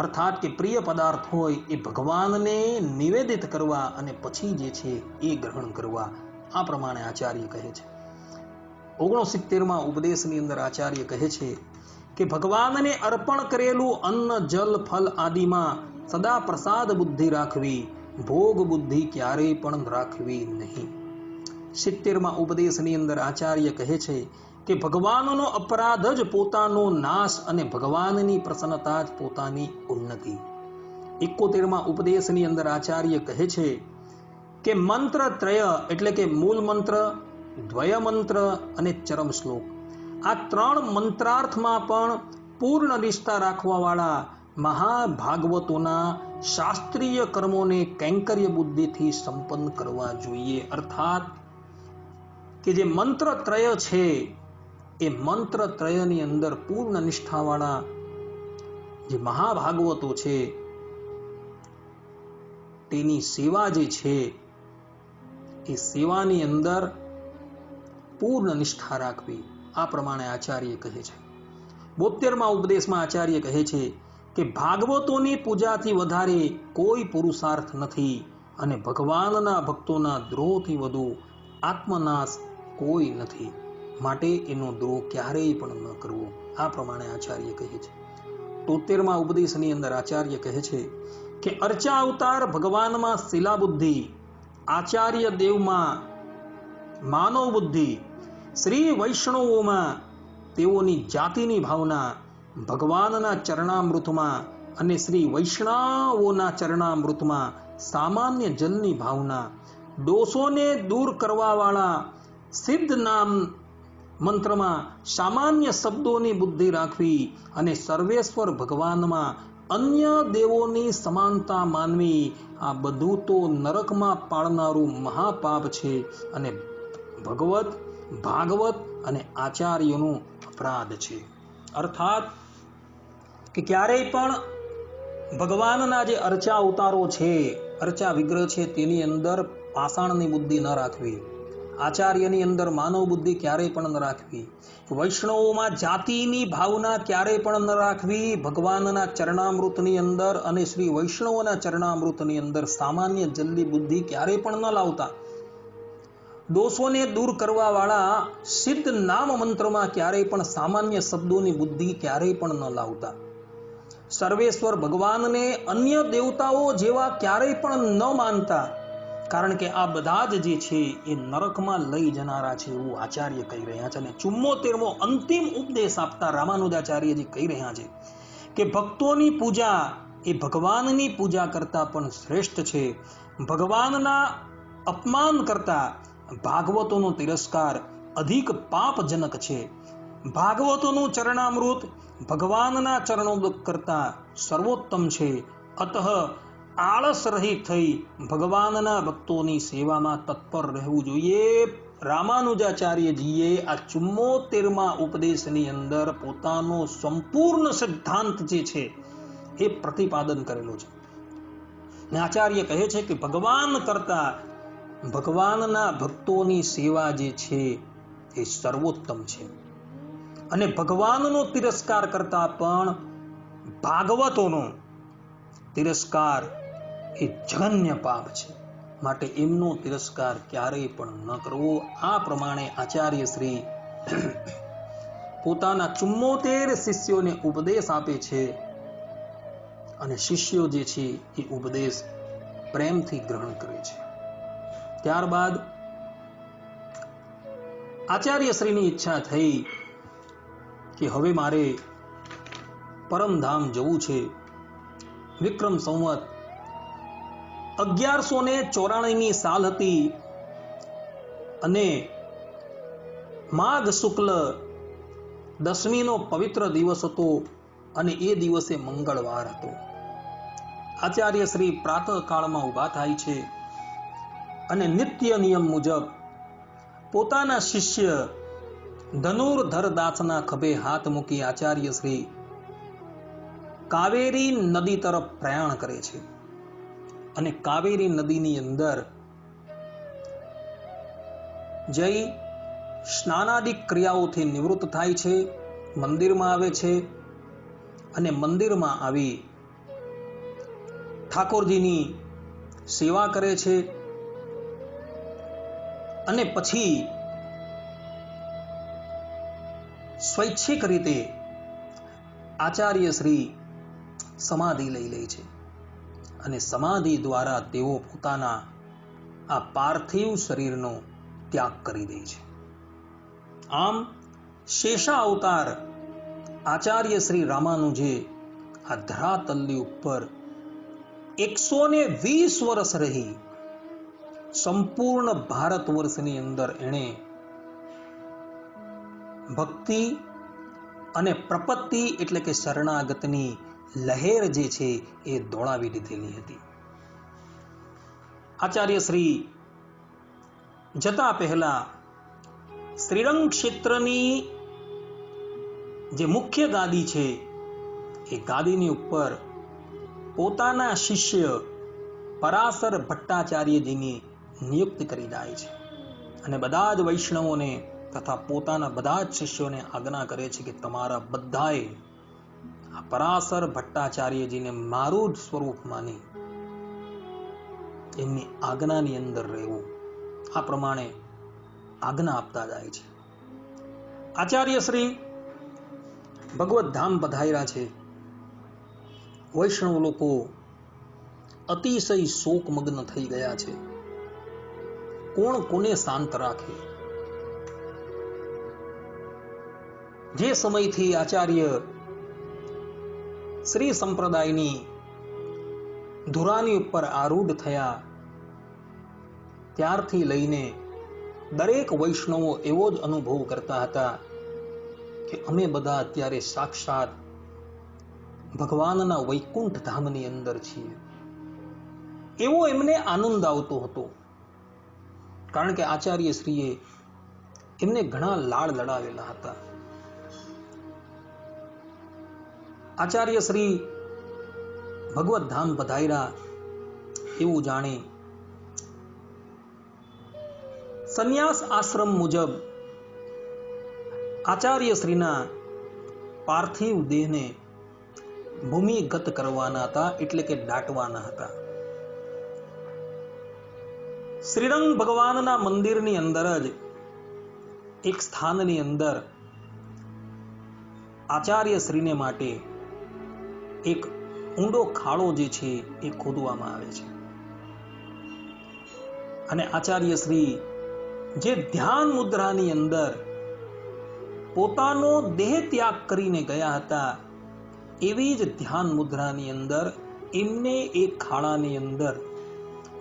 અર્થાત કે પ્રિય પદાર્થ હોય એ ભગવાનને નિવેદિત કરવા અને પછી જે છે એ ગ્રહણ કરવા. આ પ્રમાણે આચાર્ય કહે છે. 69માં ઉપદેશની અંદર આચાર્ય કહે છે કે ભગવાનને અર્પણ કરેલું અન્ન જલ ફલ આદિમાં સદા પ્રસાદ બુદ્ધિ રાખવી, ભોગ બુદ્ધિ ક્યારેય પણ રાખવી નહીં. 70માં ઉપદેશની અંદર આચાર્ય કહે છે કે ભગવાનનો અપરાધ જ પોતાનો નાશ અને ભગવાનની પ્રસન્નતા જ પોતાની ઉન્નતિ. 71માં ઉપદેશની અંદર આચાર્ય કહે છે કે મંત્ર ત્રય એટલે કે મૂળ મંત્ર, દ્વય મંત્ર અને ચરમ શ્લોક, આ 3 મંત્રાર્થમાં પણ પૂર્ણ નિષ્ઠા રાખવા વાળા મહાભાગવતોના શાસ્ત્રીય કર્મોને કૈંકર્ય બુદ્ધિથી સંપન્ન કરવા જોઈએ. અર્થાત કે જે મંત્ર ત્રય છે એ મંત્ર ત્રયની અંદર પૂર્ણ નિષ્ઠાવાળા જે મહાભાગવતો છે તેની સેવા જે છે એ સેવાની અંદર પૂર્ણ નિષ્ઠા રાખવી. આ પ્રમાણે આચાર્ય કહે છે. 72માં ઉપદેશમાં આચાર્ય કહે છે કે ભાગવતોની પૂજાથી વધારે કોઈ પુરુષાર્થ નથી અને ભગવાનના ભક્તોના દ્રોહથી વધુ આત્મનાશ કોઈ નથી, માટે એનો દ્રોહ ક્યારેય પણ ન કરવો. આ પ્રમાણે આચાર્ય કહે છે. 73માં ઉપદેશની અંદર આચાર્ય કહે છે કે અર્ચા અવતાર ભગવાનમાં શિલા બુદ્ધિ, આચાર્ય દેવમાં માનવ બુદ્ધિ, શ્રી વૈષ્ણવોમાં તેઓની જાતિની ભાવના, ભગવાનના ચરણામૃતમાં અને શ્રી વૈષ્ણવોના ચરણામૃતમાં સામાન્ય જલની ભાવના, દોષોને દૂર કરવા વાળા સિદ્ધ નામ મંત્રમાં સામાન્ય શબ્દોની બુદ્ધિ રાખવી અને સર્વેશ્વર ભગવાનમાં અન્ય દેવોની સમાનતા માનવી, આ બધું તો નરકમાં પાડનારું મહાપાપ છે અને ભગવત, ભાગવત અને આચાર્યનો અપરાધ છે. અર્થાત કે ક્યારેય પણ ભગવાનના જે અર્ચા અવતારો છે, અર્ચા વિગ્રહ છે, તેની અંદર પાષાણની બુદ્ધિ ન રાખવી, આચાર્યની અંદર માનવ બુદ્ધિ ક્યારેય પણ ન રાખવી, વૈષ્ણવોમાં જાતિની ભાવના ક્યારેય પણ ન રાખવી, ભગવાનના ચરણામૃતની અંદર અને શ્રી વૈષ્ણવોના ચરણામૃતની અંદર સામાન્ય જલ્દી બુદ્ધિ ક્યારેય પણ ન લાવતા, દોષોને દૂર કરવા વાળા સિદ્ધ નામ મંત્રમાં ક્યારેય પણ સામાન્ય શબ્દોની બુદ્ધિ ક્યારેય પણ ન લાવતા, સર્વેશ્વર ભગવાનને અન્ય દેવતાઓ જેવા ક્યારેય પણ ન માનતા, કારણ કે આ બધા જ જે છે એ નરકમાં લઈ જનારા છે એવું આચાર્ય કહી રહ્યા છે. અને 74મો અંતિમ ઉપદેશ આપતા રામાનુજાચાર્યજી કહી રહ્યા છે કે ભક્તોની પૂજા એ ભગવાનની પૂજા કરતા પણ શ્રેષ્ઠ છે. ભગવાનના અપમાન કરતા ભાગવતોનો તિરસ્કાર અધિક પાપજનક છે. ભાગવતોનું ચરણામૃત ભગવાનના ચરણોમૃત કરતા સર્વોત્તમ છે. અતઃ આળસ રહિત થઈ ભગવાનના ભક્તોની સેવામાં તત્પર રહેવું જોઈએ. રામાનુજાચાર્યજીએ આ 74મા ઉપદેશની અંદર પોતાનો સંપૂર્ણ સિદ્ધાંત જે છે એ પ્રતિપાદન કરેલો છે. આચાર્ય કહે છે કે ભગવાન કરતા ભગવાનના ભક્તોની સેવા જે છે એ સર્વોત્તમ છે અને ભગવાનનો તિરસ્કાર કરતા પણ ભાગવતોનો તિરસ્કાર એ જઘન્ય પાપ છે, માટે એમનો તિરસ્કાર ક્યારેય પણ ન કરવો. આ પ્રમાણે આચાર્ય શ્રી પોતાના 74 શિષ્યોને ઉપદેશ આપે છે અને શિષ્યો જે છે એ ઉપદેશ પ્રેમથી ગ્રહણ કરે છે. ત્યારબાદ આચાર્યશ્રીની ઈચ્છા થઈ કે હવે મારે પરમધામ જવું છે. વિક્રમ સંવત 1194 સાલ હતી અને માઘ શુક્લ દશમીનો પવિત્ર દિવસ હતો અને એ દિવસે મંગળવાર હતો. આચાર્ય શ્રી પ્રાતઃ કાળમાં ઊભા થાય છે અને નિત્ય નિયમ મુજબ પોતાના શિષ્ય ધનુર્ધર દાસના ખભે હાથ મૂકી આચાર્ય શ્રી કાવેરી નદી તરફ પ્રયાણ કરે છે અને કાવેરી નદીની અંદર જઈ સ્નાનાદિક ક્રિયાઓથી નિવૃત્ત થાય છે. મંદિરમાં આવે છે અને મંદિરમાં આવી ઠાકોરજીની સેવા કરે છે અને પછી સ્વૈચ્છિક રીતે આચાર્ય શ્રી સમાધિ લઈ લે છે અને સમાધિ દ્વારા તેઓ પોતાના આ પાર્થિવ શરીરનો ત્યાગ કરી દે છે. આમ શેષા અવતાર આચાર્ય શ્રી રામાનુજે આ ધરાતલની ઉપર 120 વર્ષ રહી સંપૂર્ણ ભારત વર્ષની અંદર એણે ભક્તિ અને પ્રપત્તિ એટલે કે શરણાગતની લહેર જે છે એ દોડાવી દીધેલી હતી. આચાર્ય શ્રી જતા પહેલા શ્રીરંગ ક્ષેત્રની જે મુખ્ય ગાદી છે એ ગાદીની ઉપર પોતાના શિષ્ય પરાશર ભટ્ટાચાર્યજીની નિયુક્તિ કરી જાય છે અને બધા જ વૈષ્ણવોને તથા પોતાના બધા જ શિષ્યોને આજ્ઞા કરે છે કે તમારા બધાએ આ પરાશર ભટ્ટાચાર્યજીને મારું જ સ્વરૂપ માની એમની આજ્ઞાની અંદર રહેવું. આ પ્રમાણે આજ્ઞા આપતા જાય છે. આચાર્ય શ્રી ભગવત ધામ પધાર્યા છે. વૈષ્ણવ લોકો અતિશય શોકમગ્ન થઈ ગયા છે. કોણ કોને શાંત રાખે? જે સમયથી આચાર્ય શ્રી સંપ્રદાયની ધુરાની ઉપર આરૂઢ થયા ત્યારથી લઈને દરેક વૈષ્ણવો એવો જ અનુભવ કરતા હતા કે અમે બધા અત્યારે સાક્ષાત ભગવાનના વૈકુંઠ ધામની અંદર છીએ. એવો એમને આનંદ આવતો હતો. કારણ કે આચાર્ય શ્રીએ એમને ઘણા લાડ લડાવેલા હતા. આચાર્ય શ્રી ભગવત ધામ પધાર્યા એવું જાણી સંન્યાસ આશ્રમ મુજબ આચાર્ય શ્રીના પાર્થિવ દેહને ભૂમિગત કરવાના હતા, એટલે કે દાટવાના હતા. શ્રીરંગ ભગવાનના મંદિરની અંદર જ એક સ્થાનની અંદર આચાર્ય શ્રીને માટે એક ઊંડો ખાડો જે છે એ ખોદવામાં આવે છે અને આચાર્ય શ્રી જે ધ્યાન મુદ્રાની અંદર પોતાનો દેહ ત્યાગ કરીને ગયા હતા એવી જ ધ્યાન મુદ્રાની અંદર એમને એક ખાડાની અંદર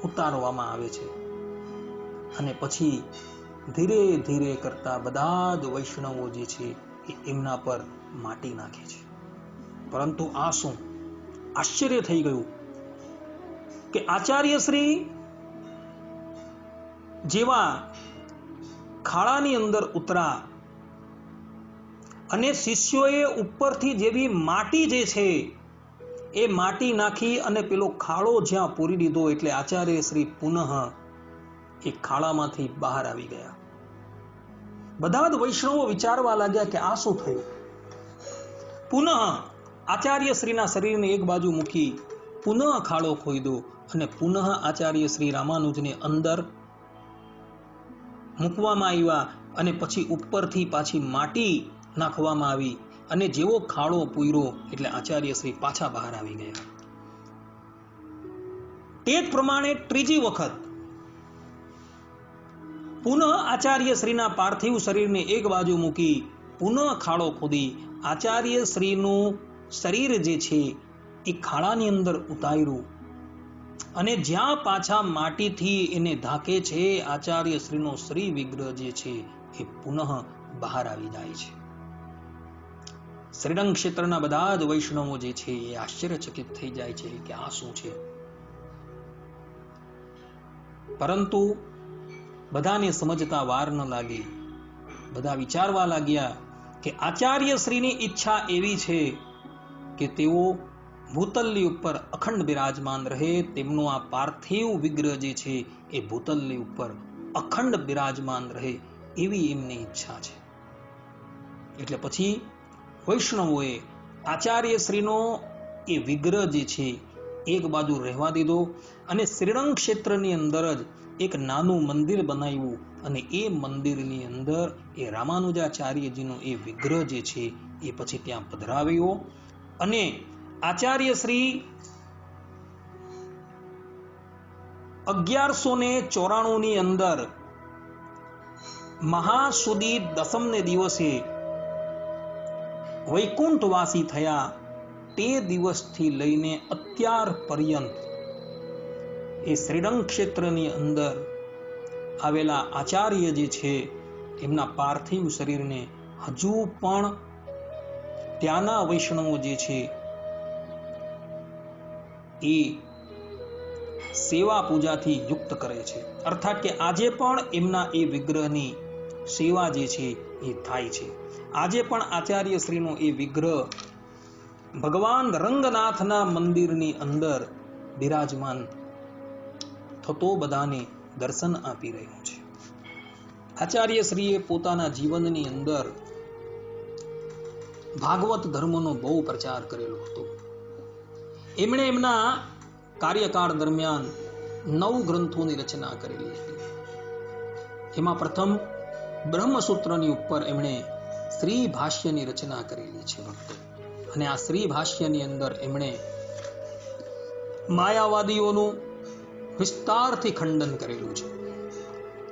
ઉતારવામાં આવે છે અને પછી ધીરે ધીરે કરતા બધા જ વૈષ્ણવો જે છે એ એમના પર માટી નાખે છે. પરંતુ આ શું આશ્ચર્ય થઈ ગયું કે આચાર્ય શ્રી જેવા ખાડાની અંદર ઉતરા અને શિષ્યોએ ઉપરથી જેવી માટી જે છે એ માટી નાખી અને પેલો ખાડો જ્યાં પૂરી દીધો એટલે આચાર્ય શ્રી પુનઃ એ ખાડામાંથી બહાર આવી ગયા. બધા જ વૈષ્ણવો વિચારવા લાગ્યા કે આ શું થયું. પુનઃ આચાર્ય શ્રીના શરીરને એક બાજુ મૂકી પુનઃ ખાડો ખોદ્યો અને પુનઃ આચાર્ય શ્રી રામાનુજને અંદર મૂકવામાં આવ્યા અને પછી ઉપરથી પાછી માટી નાખવામાં આવી અને જેવો ખાડો પૂર્યો એટલે આચાર્ય શ્રી પાછા બહાર આવી ગયા. તે જ પ્રમાણે ત્રીજી વખત પુનઃ આચાર્ય શ્રીના પાર્થિવ શરીરને એક બાજુ મૂકી પુનઃ ખાડો ખોદી આચાર્ય શ્રીનું શરીર જે છે એ ખાડાની અંદર ઉતાર્યું અને જ્યાં પાછા માટીથી એને ઢાંકે છે આચાર્ય શ્રીનો શ્રી વિગ્રહ જે છે એ પુનઃ બહાર આવી જાય છે. શ્રીરંગ ક્ષેત્રના બધા જ વૈષ્ણવો જે છે એ આશ્ચર્યચકિત થઈ જાય છે કે આ શું છે. પરંતુ બધાને સમજતા વાર ન લાગી. બધા વિચારવા લાગ્યા કે આચાર્ય શ્રીની ઈચ્છા એવી છે કે તેઓ ભૂતલની ઉપર અખંડ બિરાજમાન રહે. તેમનો આ પાર્થિવ વિગ્રહ જે છે એ ભૂતલની ઉપર અખંડ બિરાજમાન રહે એવી એમની ઈચ્છા છે. એટલે પછી વૈષ્ણવોએ આચાર્ય શ્રીનો એ વિગ્રહ જે છે એક બાજુ રહેવા દીધો અને શ્રીરંગ ક્ષેત્રની અંદર જ એક નાનું મંદિર બનાવ્યું અને એ મંદિરની અંદર એ રામાનુજાચાર્યજીનો એ વિગ્રહ જે છે એ પછી ત્યાં પધરાવ્યો અને આચાર્ય શ્રી 1194 ની અંદર મહાસુદી દસમને દિવસે વૈકુંઠવાસી થયા. તે દિવસથી લઈને અત્યાર પર્યંત એ શ્રીરંગ ક્ષેત્રની અંદર આવેલા આચાર્ય જે છે એમના પાર્થિવ શરીરને હજુ પણ ત્યાંના વૈષ્ણવો જે છે એ સેવા પૂજાથી યુક્ત કરે છે. અર્થાત કે આજે પણ એમના એ વિગ્રહની સેવા જે છે એ થાય છે. આજે પણ આચાર્ય શ્રીનો એ વિગ્રહ ભગવાન રંગનાથના મંદિરની અંદર બિરાજમાન થતો બધાને દર્શન આપી રહ્યો છે. આચાર્ય શ્રીએ પોતાના જીવનની અંદર ભાગવત ધર્મનો બહુ પ્રચાર કરેલો હતો. એમણે એમના કાર્યકાળ દરમિયાન 9 ગ્રંથોની રચના કરેલી હતી. એમાં પ્રથમ બ્રહ્મસૂત્રની ઉપર એમણે શ્રી ભાષ્યની રચના કરેલી છે ભક્તો. અને આ શ્રી ભાષ્યની અંદર એમણે માયાવાદીઓનું વિસ્તારથી ખંડન કરેલું છે.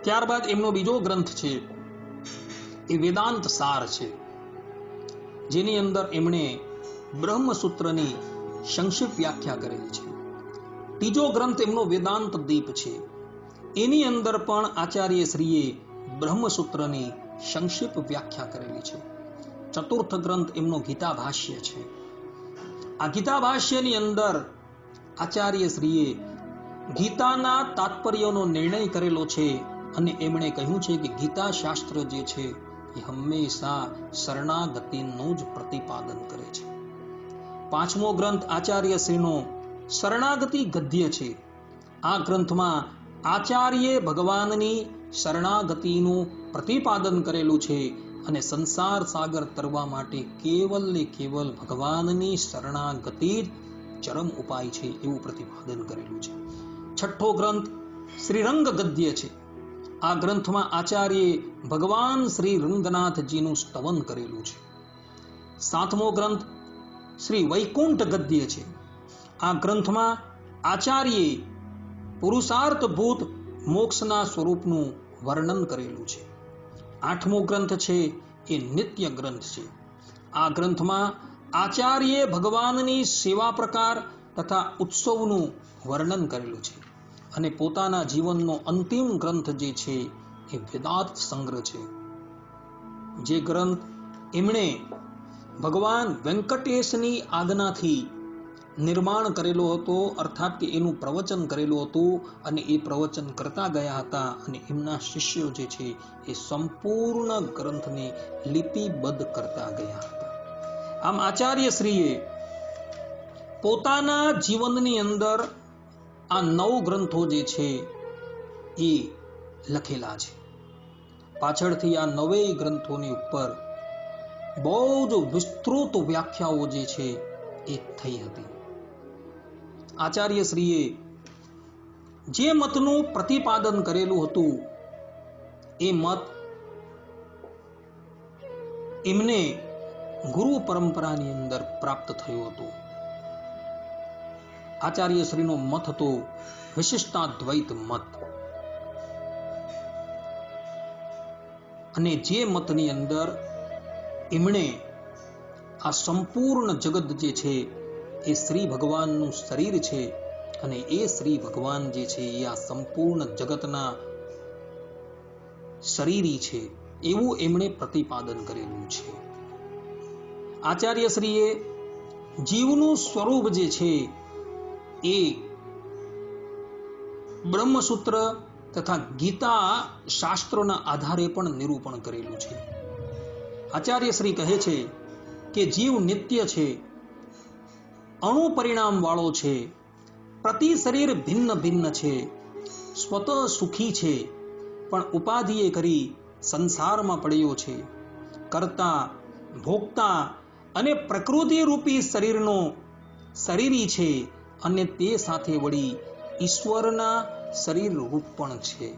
ત્યારબાદ એમનો બીજો ગ્રંથ છે એ વેદાંત સાર છે, જેની અંદર એમણે બ્રહ્મસૂત્રની સંક્ષિપ્ત વ્યાખ્યા કરેલી છે. ત્રીજો ગ્રંથ એમનો વેદાંત દીપ છે. એની અંદર પણ આચાર્ય શ્રીએ બ્રહ્મસૂત્રની સંક્ષિપ્ત વ્યાખ્યા કરેલી છે. ચતુર્થ ગ્રંથ એમનો ગીતા ભાષ્ય છે. આ ગીતા ભાષ્યની અંદર આચાર્ય શ્રીએ ગીતાના તાત્પર્યનો નિર્ણય કરેલો છે અને એમણે કહ્યું છે કે ગીતા શાસ્ત્ર જે છે એ હંમેશા શરણાગતિનું જ પ્રતિપાદન કરે છે. પાંચમો ગ્રંથ આચાર્ય શ્રીનો શરણાગતિ ગદ્ય છે. આ ગ્રંથમાં આચાર્ય ભગવાનની શરણાગતિનું પ્રતિપાદન કરેલું છે અને સંસાર સાગર તરવા માટે કેવલ ને કેવલ ભગવાનની શરણાગતિ જ ચરમ ઉપાય છે એવું પ્રતિપાદન કરેલું છે. છઠ્ઠો ગ્રંથ શ્રીરંગ ગદ્ય છે. આ ગ્રંથમાં આચાર્યે ભગવાન શ્રી રંગનાથજીનું સ્તવન કરેલું છે. સાતમો ગ્રંથ શ્રી વૈકુંઠ ગદ્ય છે. આ ગ્રંથમાં આચાર્યે પુરુષાર્થભૂત મોક્ષના સ્વરૂપનું વર્ણન કરેલું છે. આઠમો ગ્રંથ છે એ નિત્ય ગ્રંથ છે. આ ગ્રંથમાં આચાર્યે ભગવાનની સેવા પ્રકાર તથા ઉત્સવનું વર્ણન કરેલું છે. અને પોતાના જીવનનો અંતિમ ગ્રંથ જે છે એ વેદાંત સંગ્રહ છે. જે ગ્રંથ એમણે ભગવાન વેંકટેશની આજ્ઞાથી નિર્માણ કરેલો હતો, અર્થાત કે એનું પ્રવચન કરેલું હતું અને એ પ્રવચન કરતા ગયા હતા અને એમના શિષ્યો જે છે એ સંપૂર્ણ ગ્રંથને લિપિબદ્ધ કરતા ગયા હતા. આમ આચાર્ય શ્રીએ પોતાના જીવનની અંદર આ 9 ગ્રંથો જે છે એ લખેલા છે. પાછળથી આ 9 ગ્રંથોની ઉપર બહુ જ વિસ્તૃત વ્યાખ્યાઓ જે છે એ થઈ હતી. આચાર્ય શ્રીએ જે મતનું પ્રતિપાદન કરેલું હતું એ મત એમને ગુરુ પરંપરાની અંદર પ્રાપ્ત થયો હતો. આચાર્ય શ્રીનો મત હતો વિશિષ્ટાદ્વૈત મત. અને જે મતની અંદર એમણે આ સંપૂર્ણ જગત જે છે એ શ્રી ભગવાનનું શરીર છે અને એ શ્રી ભગવાન જે છે એ આ સંપૂર્ણ જગતના શરીરી છે એવું એમણે પ્રતિપાદન કરેલું છે. આચાર્યશ્રીએ જીવનું સ્વરૂપ જે છે એ બ્રહ્મસૂત્ર તથા ગીતા શાસ્ત્રોના આધારે પણ નિરૂપણ કરેલું છે. આચાર્યશ્રી કહે છે કે જીવ નિત્ય છે, અણુ પરિણામ વાળો છે, પ્રતિ શરીર ભિન્ન ભિન્ન છે, સ્વતઃ સુખી છે, પણ ઉપાધિએ કરી સંસારમાં પડ્યો છે. કરતા, ભોગતા અને પ્રકૃતિ રૂપી શરીરનો શરીરી છે અને તે સાથે વળી ઈશ્વરના શરીર રૂપ પણ છે.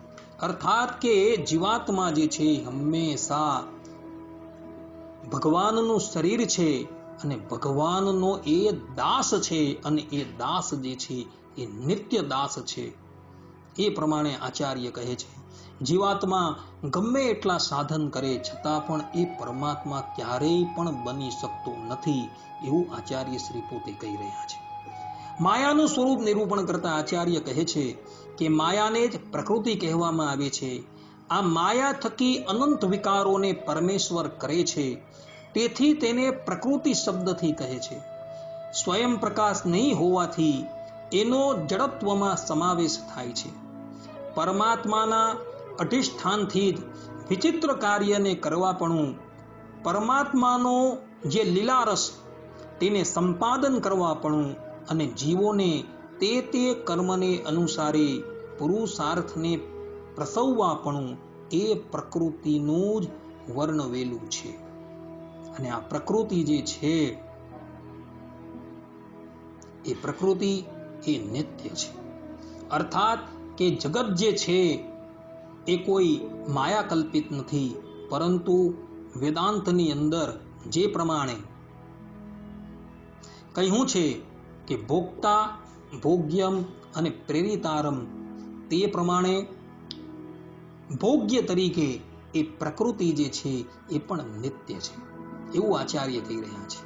અર્થાત કે જીવાત્મા જે છે હંમેશા ભગવાનનું શરીર છે અને ભગવાનનો એ દાસ છે અને એ દાસ જે છે એ નિત્ય દાસ છે. એ પ્રમાણે આચાર્ય કહે છે જીવાત્મા ગમે એટલા સાધન કરે છતાં પણ એ પરમાત્મા ક્યારેય પણ બની શકતો નથી એવું આચાર્ય શ્રી પોતે કહી રહ્યા છે. માયાનું સ્વરૂપ નિરૂપણ કરતા આચાર્ય કહે છે કે માયાને જ પ્રકૃતિ કહેવામાં આવે છે. આ માયા થકી અનંત વિકારોને પરમેશ્વર કરે છે, તેથી તેને પ્રકૃતિ શબ્દથી કહે છે. સ્વયં પ્રકાશ નહીં હોવાથી એનો જડત્વમાં સમાવેશ થાય છે. પરમાત્માના અધિષ્ઠાનથી જ વિચિત્ર કાર્યને કરવાપણું, પરમાત્માનો જે લીલારસ તેને સંપાદન કરવાપણું અને જીવોને તે કર્મને અનુસારે પુરુષાર્થને પ્રસવવાપણું એ પ્રકૃતિનું જ વર્ણવેલું છે. અને આ પ્રકૃતિ જે છે એ પ્રકૃતિ એ નિત્ય છે. અર્થાત કે જગત જે છે એ કોઈ માયા કલ્પિત નથી, પરંતુ વેદાંતની અંદર જે પ્રમાણે કહ્યું છે કે ભોક્તા, ભોગ્યમ અને પ્રેરિતારમ, તે પ્રમાણે ભોગ્ય તરીકે એ પ્રકૃતિ જે છે એ પણ નિત્ય છે એવું આચાર્ય કહી રહ્યા છે.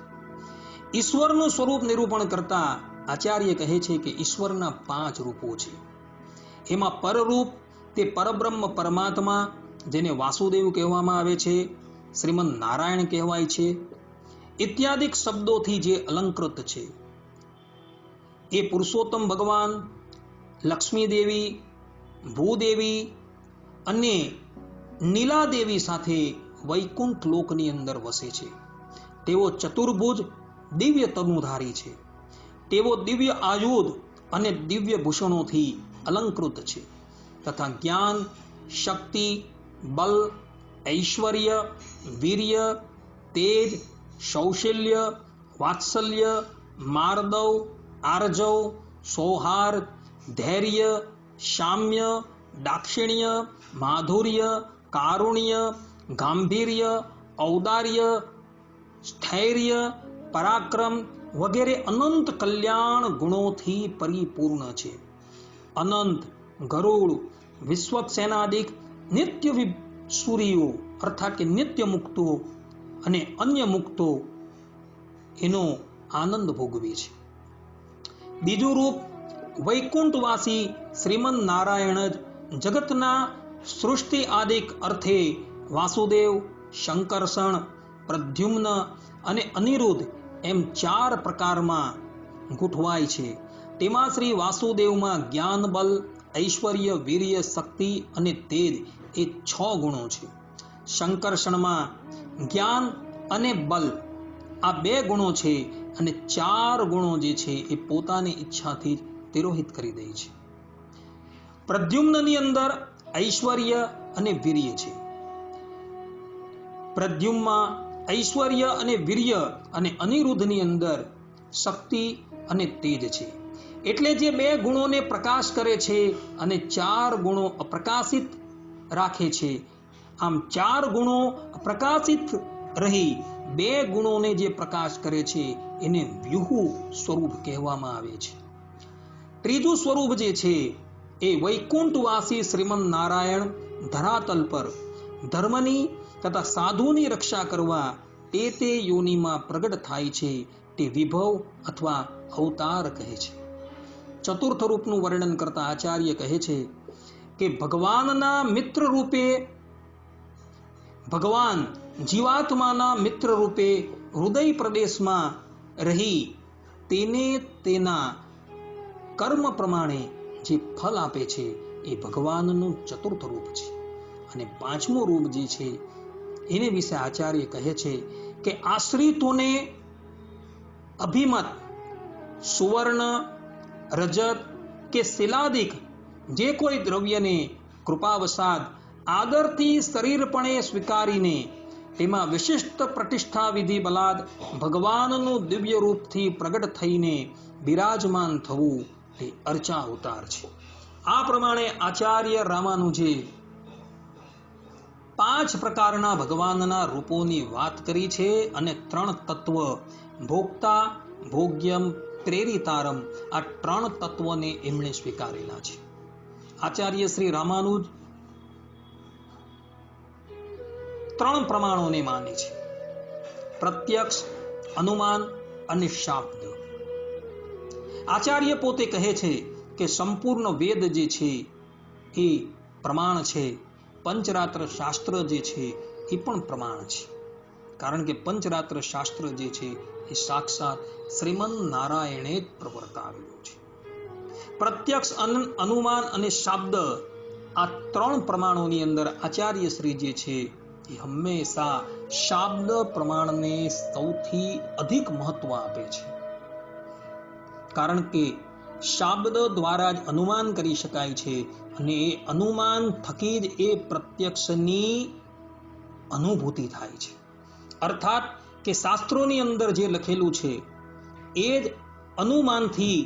ઈશ્વરનું સ્વરૂપ નિરૂપણ કરતા આચાર્ય કહે છે કે ઈશ્વરના 5 રૂપો છે. એમાં પરરૂપ તે પરબ્રહ્મ પરમાત્મા, જેને વાસુદેવ કહેવામાં આવે છે, શ્રીમદ નારાયણ કહેવાય છે, ઇત્યાદિક શબ્દોથી જે અલંકૃત છે. એ પુરુષોત્તમ ભગવાન, લક્ષ્મી દેવી, ભૂદેવી અને નીલાદેવી સાથે વૈકુંઠ લોકની અંદર વસે છે. તેઓ ચતુર્ભુજ દિવ્ય તનુધારી છે. તેઓ દિવ્ય આયુધ અને દિવ્ય ભૂષણોથી અલંકૃત છે તથા જ્ઞાન, શક્તિ, બલ, ઐશ્વર્ય, વીર્ય, તેજ, શૌશલ્ય, વાત્સલ્ય, માર્દવ, આર્જવ, સૌહાર્દ, ધૈર્ય, શામ્ય, દાક્ષિણ્ય, માધુર્ય, કારુણ્ય, ગાંભીર્ય, ઔદાર્ય, સ્થૈર્ય, પરાક્રમ વગેરે અનંત કલ્યાણ ગુણોથી પરિપૂર્ણ છે. અનંત, ગરુડ, વિશ્વક્સેનાદિક નિત્ય સૂરીઓ અર્થાત કે નિત્ય મુક્તો અને અન્ય મુક્તો એનો આનંદ ભોગવે છે. બીજું રૂપ વૈકુંઠવાસી શ્રીમદ નારાયણ જ જગતના સૃષ્ટિ આદિક અર્થે વાસુદેવ, શંકર્ષણ, પ્રદ્યુમ્ન અને અનિરુદ્ધ એમ 4 પ્રકારમાં ગોઠવાય છે. તેમાં શ્રી વાસુદેવમાં જ્ઞાન, બલ, ઐશ્વર્ય, વીર્ય, શક્તિ અને તેજ એ 6 ગુણો છે. શંકર્ષણમાં જ્ઞાન અને બલ આ 2 ગુણો છે અને 4 ગુણો જે છે એ પોતાની ઈચ્છાથી જ તિરોહિત કરી દે છે. પ્રદ્યુમ્નની અંદર ઐશ્વર્ય અને વીર્ય છે. પ્રદ્યુમ્નમાં ઐશ્વર્ય અને વીર્ય અને અનિરુદ્ધની અંદર શક્તિ અને તેજ છે. એટલે જે 2 ગુણોને પ્રકાશ કરે છે અને 4 ગુણો અપ્રકાશિત રાખે છે. આમ 4 ગુણો પ્રકાશિત રહી 2 ગુણોને જે પ્રકાશ કરે છે એને વ્યુહ સ્વરૂપ કહેવામાં આવે છે. ત્રીજું સ્વરૂપ જે છે એ વૈકુંઠવાસી શ્રીમદ નારાયણ ધરાતલ પર ધર્મની તથા સાધુની રક્ષા કરવા તે યોનિમાં પ્રગટ થાય છે તે વિભવ અથવા અવતાર કહે છે. ચતુર્થ રૂપનું વર્ણન કરતા આચાર્ય કહે છે કે ભગવાનના મિત્ર રૂપે ભગવાન જીવાત્માના મિત્ર રૂપે હૃદય પ્રદેશમાં રહી તેને તેના કર્મ પ્રમાણે જે ફલ આપે છે એ ભગવાનનું ચતુર્થ રૂપ છે. અને પાંચમું રૂપ જે છે એને વિશે આચાર્ય કહે છે કે આશ્રિતોને અભિમત સુવર્ણ રજત કે શિલાદિક જે કોઈ દ્રવ્યને કૃપાવસાદ આદરથી શરીરપણે સ્વીકારીને તેમાં વિશિષ્ટ પ્રતિષ્ઠા વિધિ બલાદ ભગવાનનું દિવ્ય રૂપથી પ્રગટ થઈને બિરાજમાન થવું તે અર્ચા અવતાર છે. આ પ્રમાણે આચાર્ય રામાનુજે 5 પ્રકારના ભગવાનના રૂપોની વાત કરી છે અને 3 તત્વ ભોક્તા ભોગ્યમ પ્રેરિતારમ આ 3 તત્વોને એમણે સ્વીકારેલા છે. આચાર્ય શ્રી રામાનુજ 3 પ્રમાણોને માને છે: પ્રત્યક્ષ, અનુમાન અને શાબ્દ. આચાર્ય પોતે કહે છે કે સંપૂર્ણ વેદ જે છે એ પ્રમાણ છે, પંચરાત્ર શાસ્ત્ર જે છે એ પણ પ્રમાણ છે, કારણ કે પંચરાત્ર શાસ્ત્ર જે છે એ સાક્ષાત શ્રીમન નારાયણે જ પ્રવર્તાવેલું છે. પ્રત્યક્ષ, અનુમાન અને શાબ્દ આ 3 પ્રમાણોની અંદર આચાર્ય શ્રી જે છે એ હંમેશા શાબ્દ પ્રમાણને સૌથી અધિક મહત્વ આપે છે, કારણ કે શાબ્દ દ્વારા જ અનુમાન કરી શકાય છે અને એ અનુમાન થકી જ એ પ્રત્યક્ષની અનુભૂતિ થાય છે. અર્થાત કે શાસ્ત્રોની અંદર જે લખેલું છે એ જ અનુમાનથી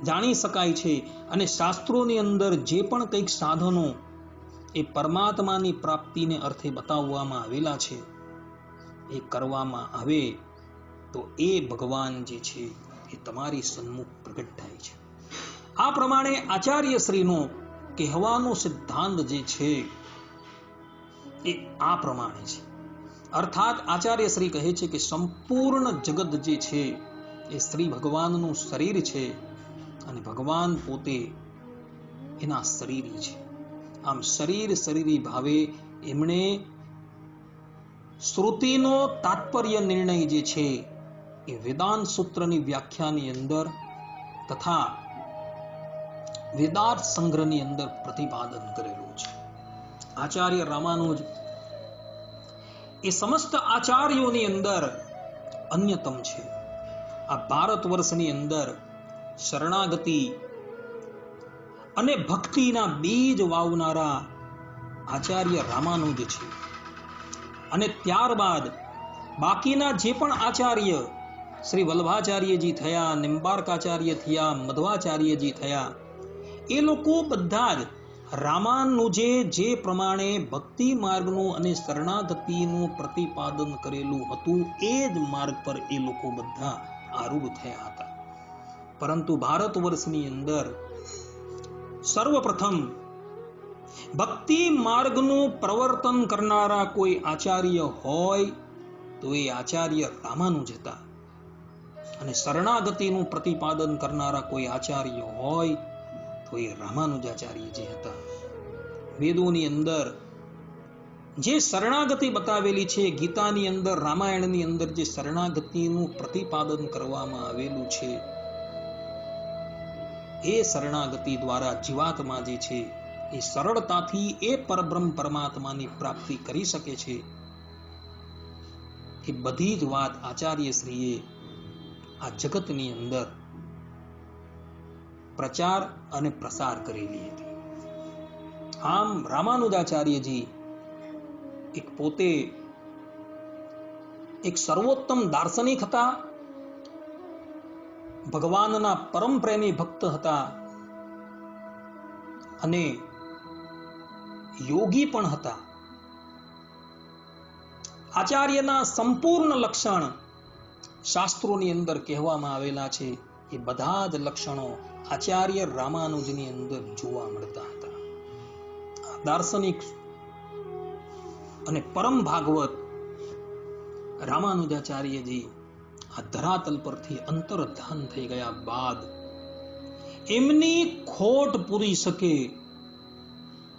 જાણી શકાય છે અને શાસ્ત્રોની અંદર જે પણ કંઈક સાધનો એ પરમાત્માની પ્રાપ્તિને અર્થે બતાવવામાં આવેલા છે એ કરવામાં આવે તો એ ભગવાન જે છે એ તમારી સન્મુખ પ્રગટ થાય છે. આ પ્રમાણે આચાર્ય શ્રીનો કહેવાનો સિદ્ધાંત જે છે એ આ પ્રમાણે છે. અર્થાત આચાર્ય શ્રી કહે છે કે સંપૂર્ણ જગત જે છે એ શ્રી ભગવાનનું શરીર છે અને ભગવાન પોતે એના શરીરી છે. આમ શરીરી ભાવે એમણે શ્રુતિનો તાત્પર્ય નિર્ણય જે છે એ વેદાંત સૂત્રની વ્યાખ્યાની અંદર તથા વેદાર્થ સંગ્રહની અંદર પ્રતિપાદન કરેલું છે. આચાર્ય રામાનુજ એ સમસ્ત આચાર્યોની અંદર અન્યતમ છે. આ ભારત વર્ષની અંદર શરણાગતિ અને ભક્તિના બીજ વાવનારા આચાર્ય રામાનુજ છે. અને ત્યારબાદ બાકીના જે પણ આચાર્ય શ્રી વલ્લભાચાર્યજી થયા, નિમ્બાર્કાચાર્ય થયા, મધ્વાચાર્યજી થયા, એ લોકો બધા જ રામાનુજે જે પ્રમાણે ભક્તિ માર્ગનું અને શરણાગતિનું પ્રતિપાદન કરેલું હતું એ જ માર્ગ પર એ લોકો બધા આરૂઢ થયા હતા. પરંતુ ભારત વર્ષની અંદર સર્વપ્રથમ ભક્તિ માર્ગનું પ્રવર્તન કરનારા કોઈ આચાર્ય હોય તો એ આચાર્ય રામાનુજ હતા, અને શરણાગતિનું પ્રતિપાદન કરનારા કોઈ આચાર્ય હોય તો એ રામાનુજાચાર્યજી હતા. વેદોની અંદર જે શરણાગતિ બતાવેલી છે, ગીતાની અંદર, રામાયણની અંદર જે શરણાગતિનું પ્રતિપાદન કરવામાં આવેલું છે, એ શરણાગતિ દ્વારા જીવાત્મા જે છે એ સરળતાથી એ પરબ્રહ્મ પરમાત્માની પ્રાપ્તિ કરી શકે છે. એ બધી જ વાત આચાર્ય શ્રીએ આ જગતની અંદર પ્રચાર અને પ્રસાર કરેલી હતી. આમ રામાનુજાચાર્યજી એક પોતે એક સર્વોત્તમ દાર્શનિક હતા, ભગવાનના પરમ પ્રેમી ભક્ત હતા અને યોગી પણ હતા. આચાર્યના સંપૂર્ણ લક્ષણ શાસ્ત્રોની અંદર કહેવામાં આવેલા છે. એ બધા જ લક્ષણો આચાર્ય રામાનુજની અંદર જોવા મળતા હતા. દાર્શનિક અને પરમ ભાગવત રામાનુજાચાર્યજી આ ધરાતલ પરથી અંતર્ધાન થઈ ગયા બાદ એમની ખોટ પૂરી શકે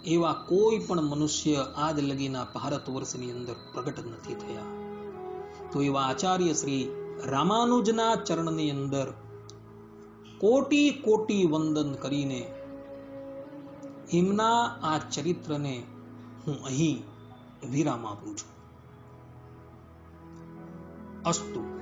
એવા કોઈ પણ મનુષ્ય આજ લગીના ભારત વર્ષની અંદર પ્રગટ નથી થયા. તો એવા આચાર્ય શ્રી રામાનુજના ચરણની અંદર કોટી કોટી વંદન કરીને એમના આ ચરિત્રને હું અહીં વિરામ આપું છું. અસ્તુ.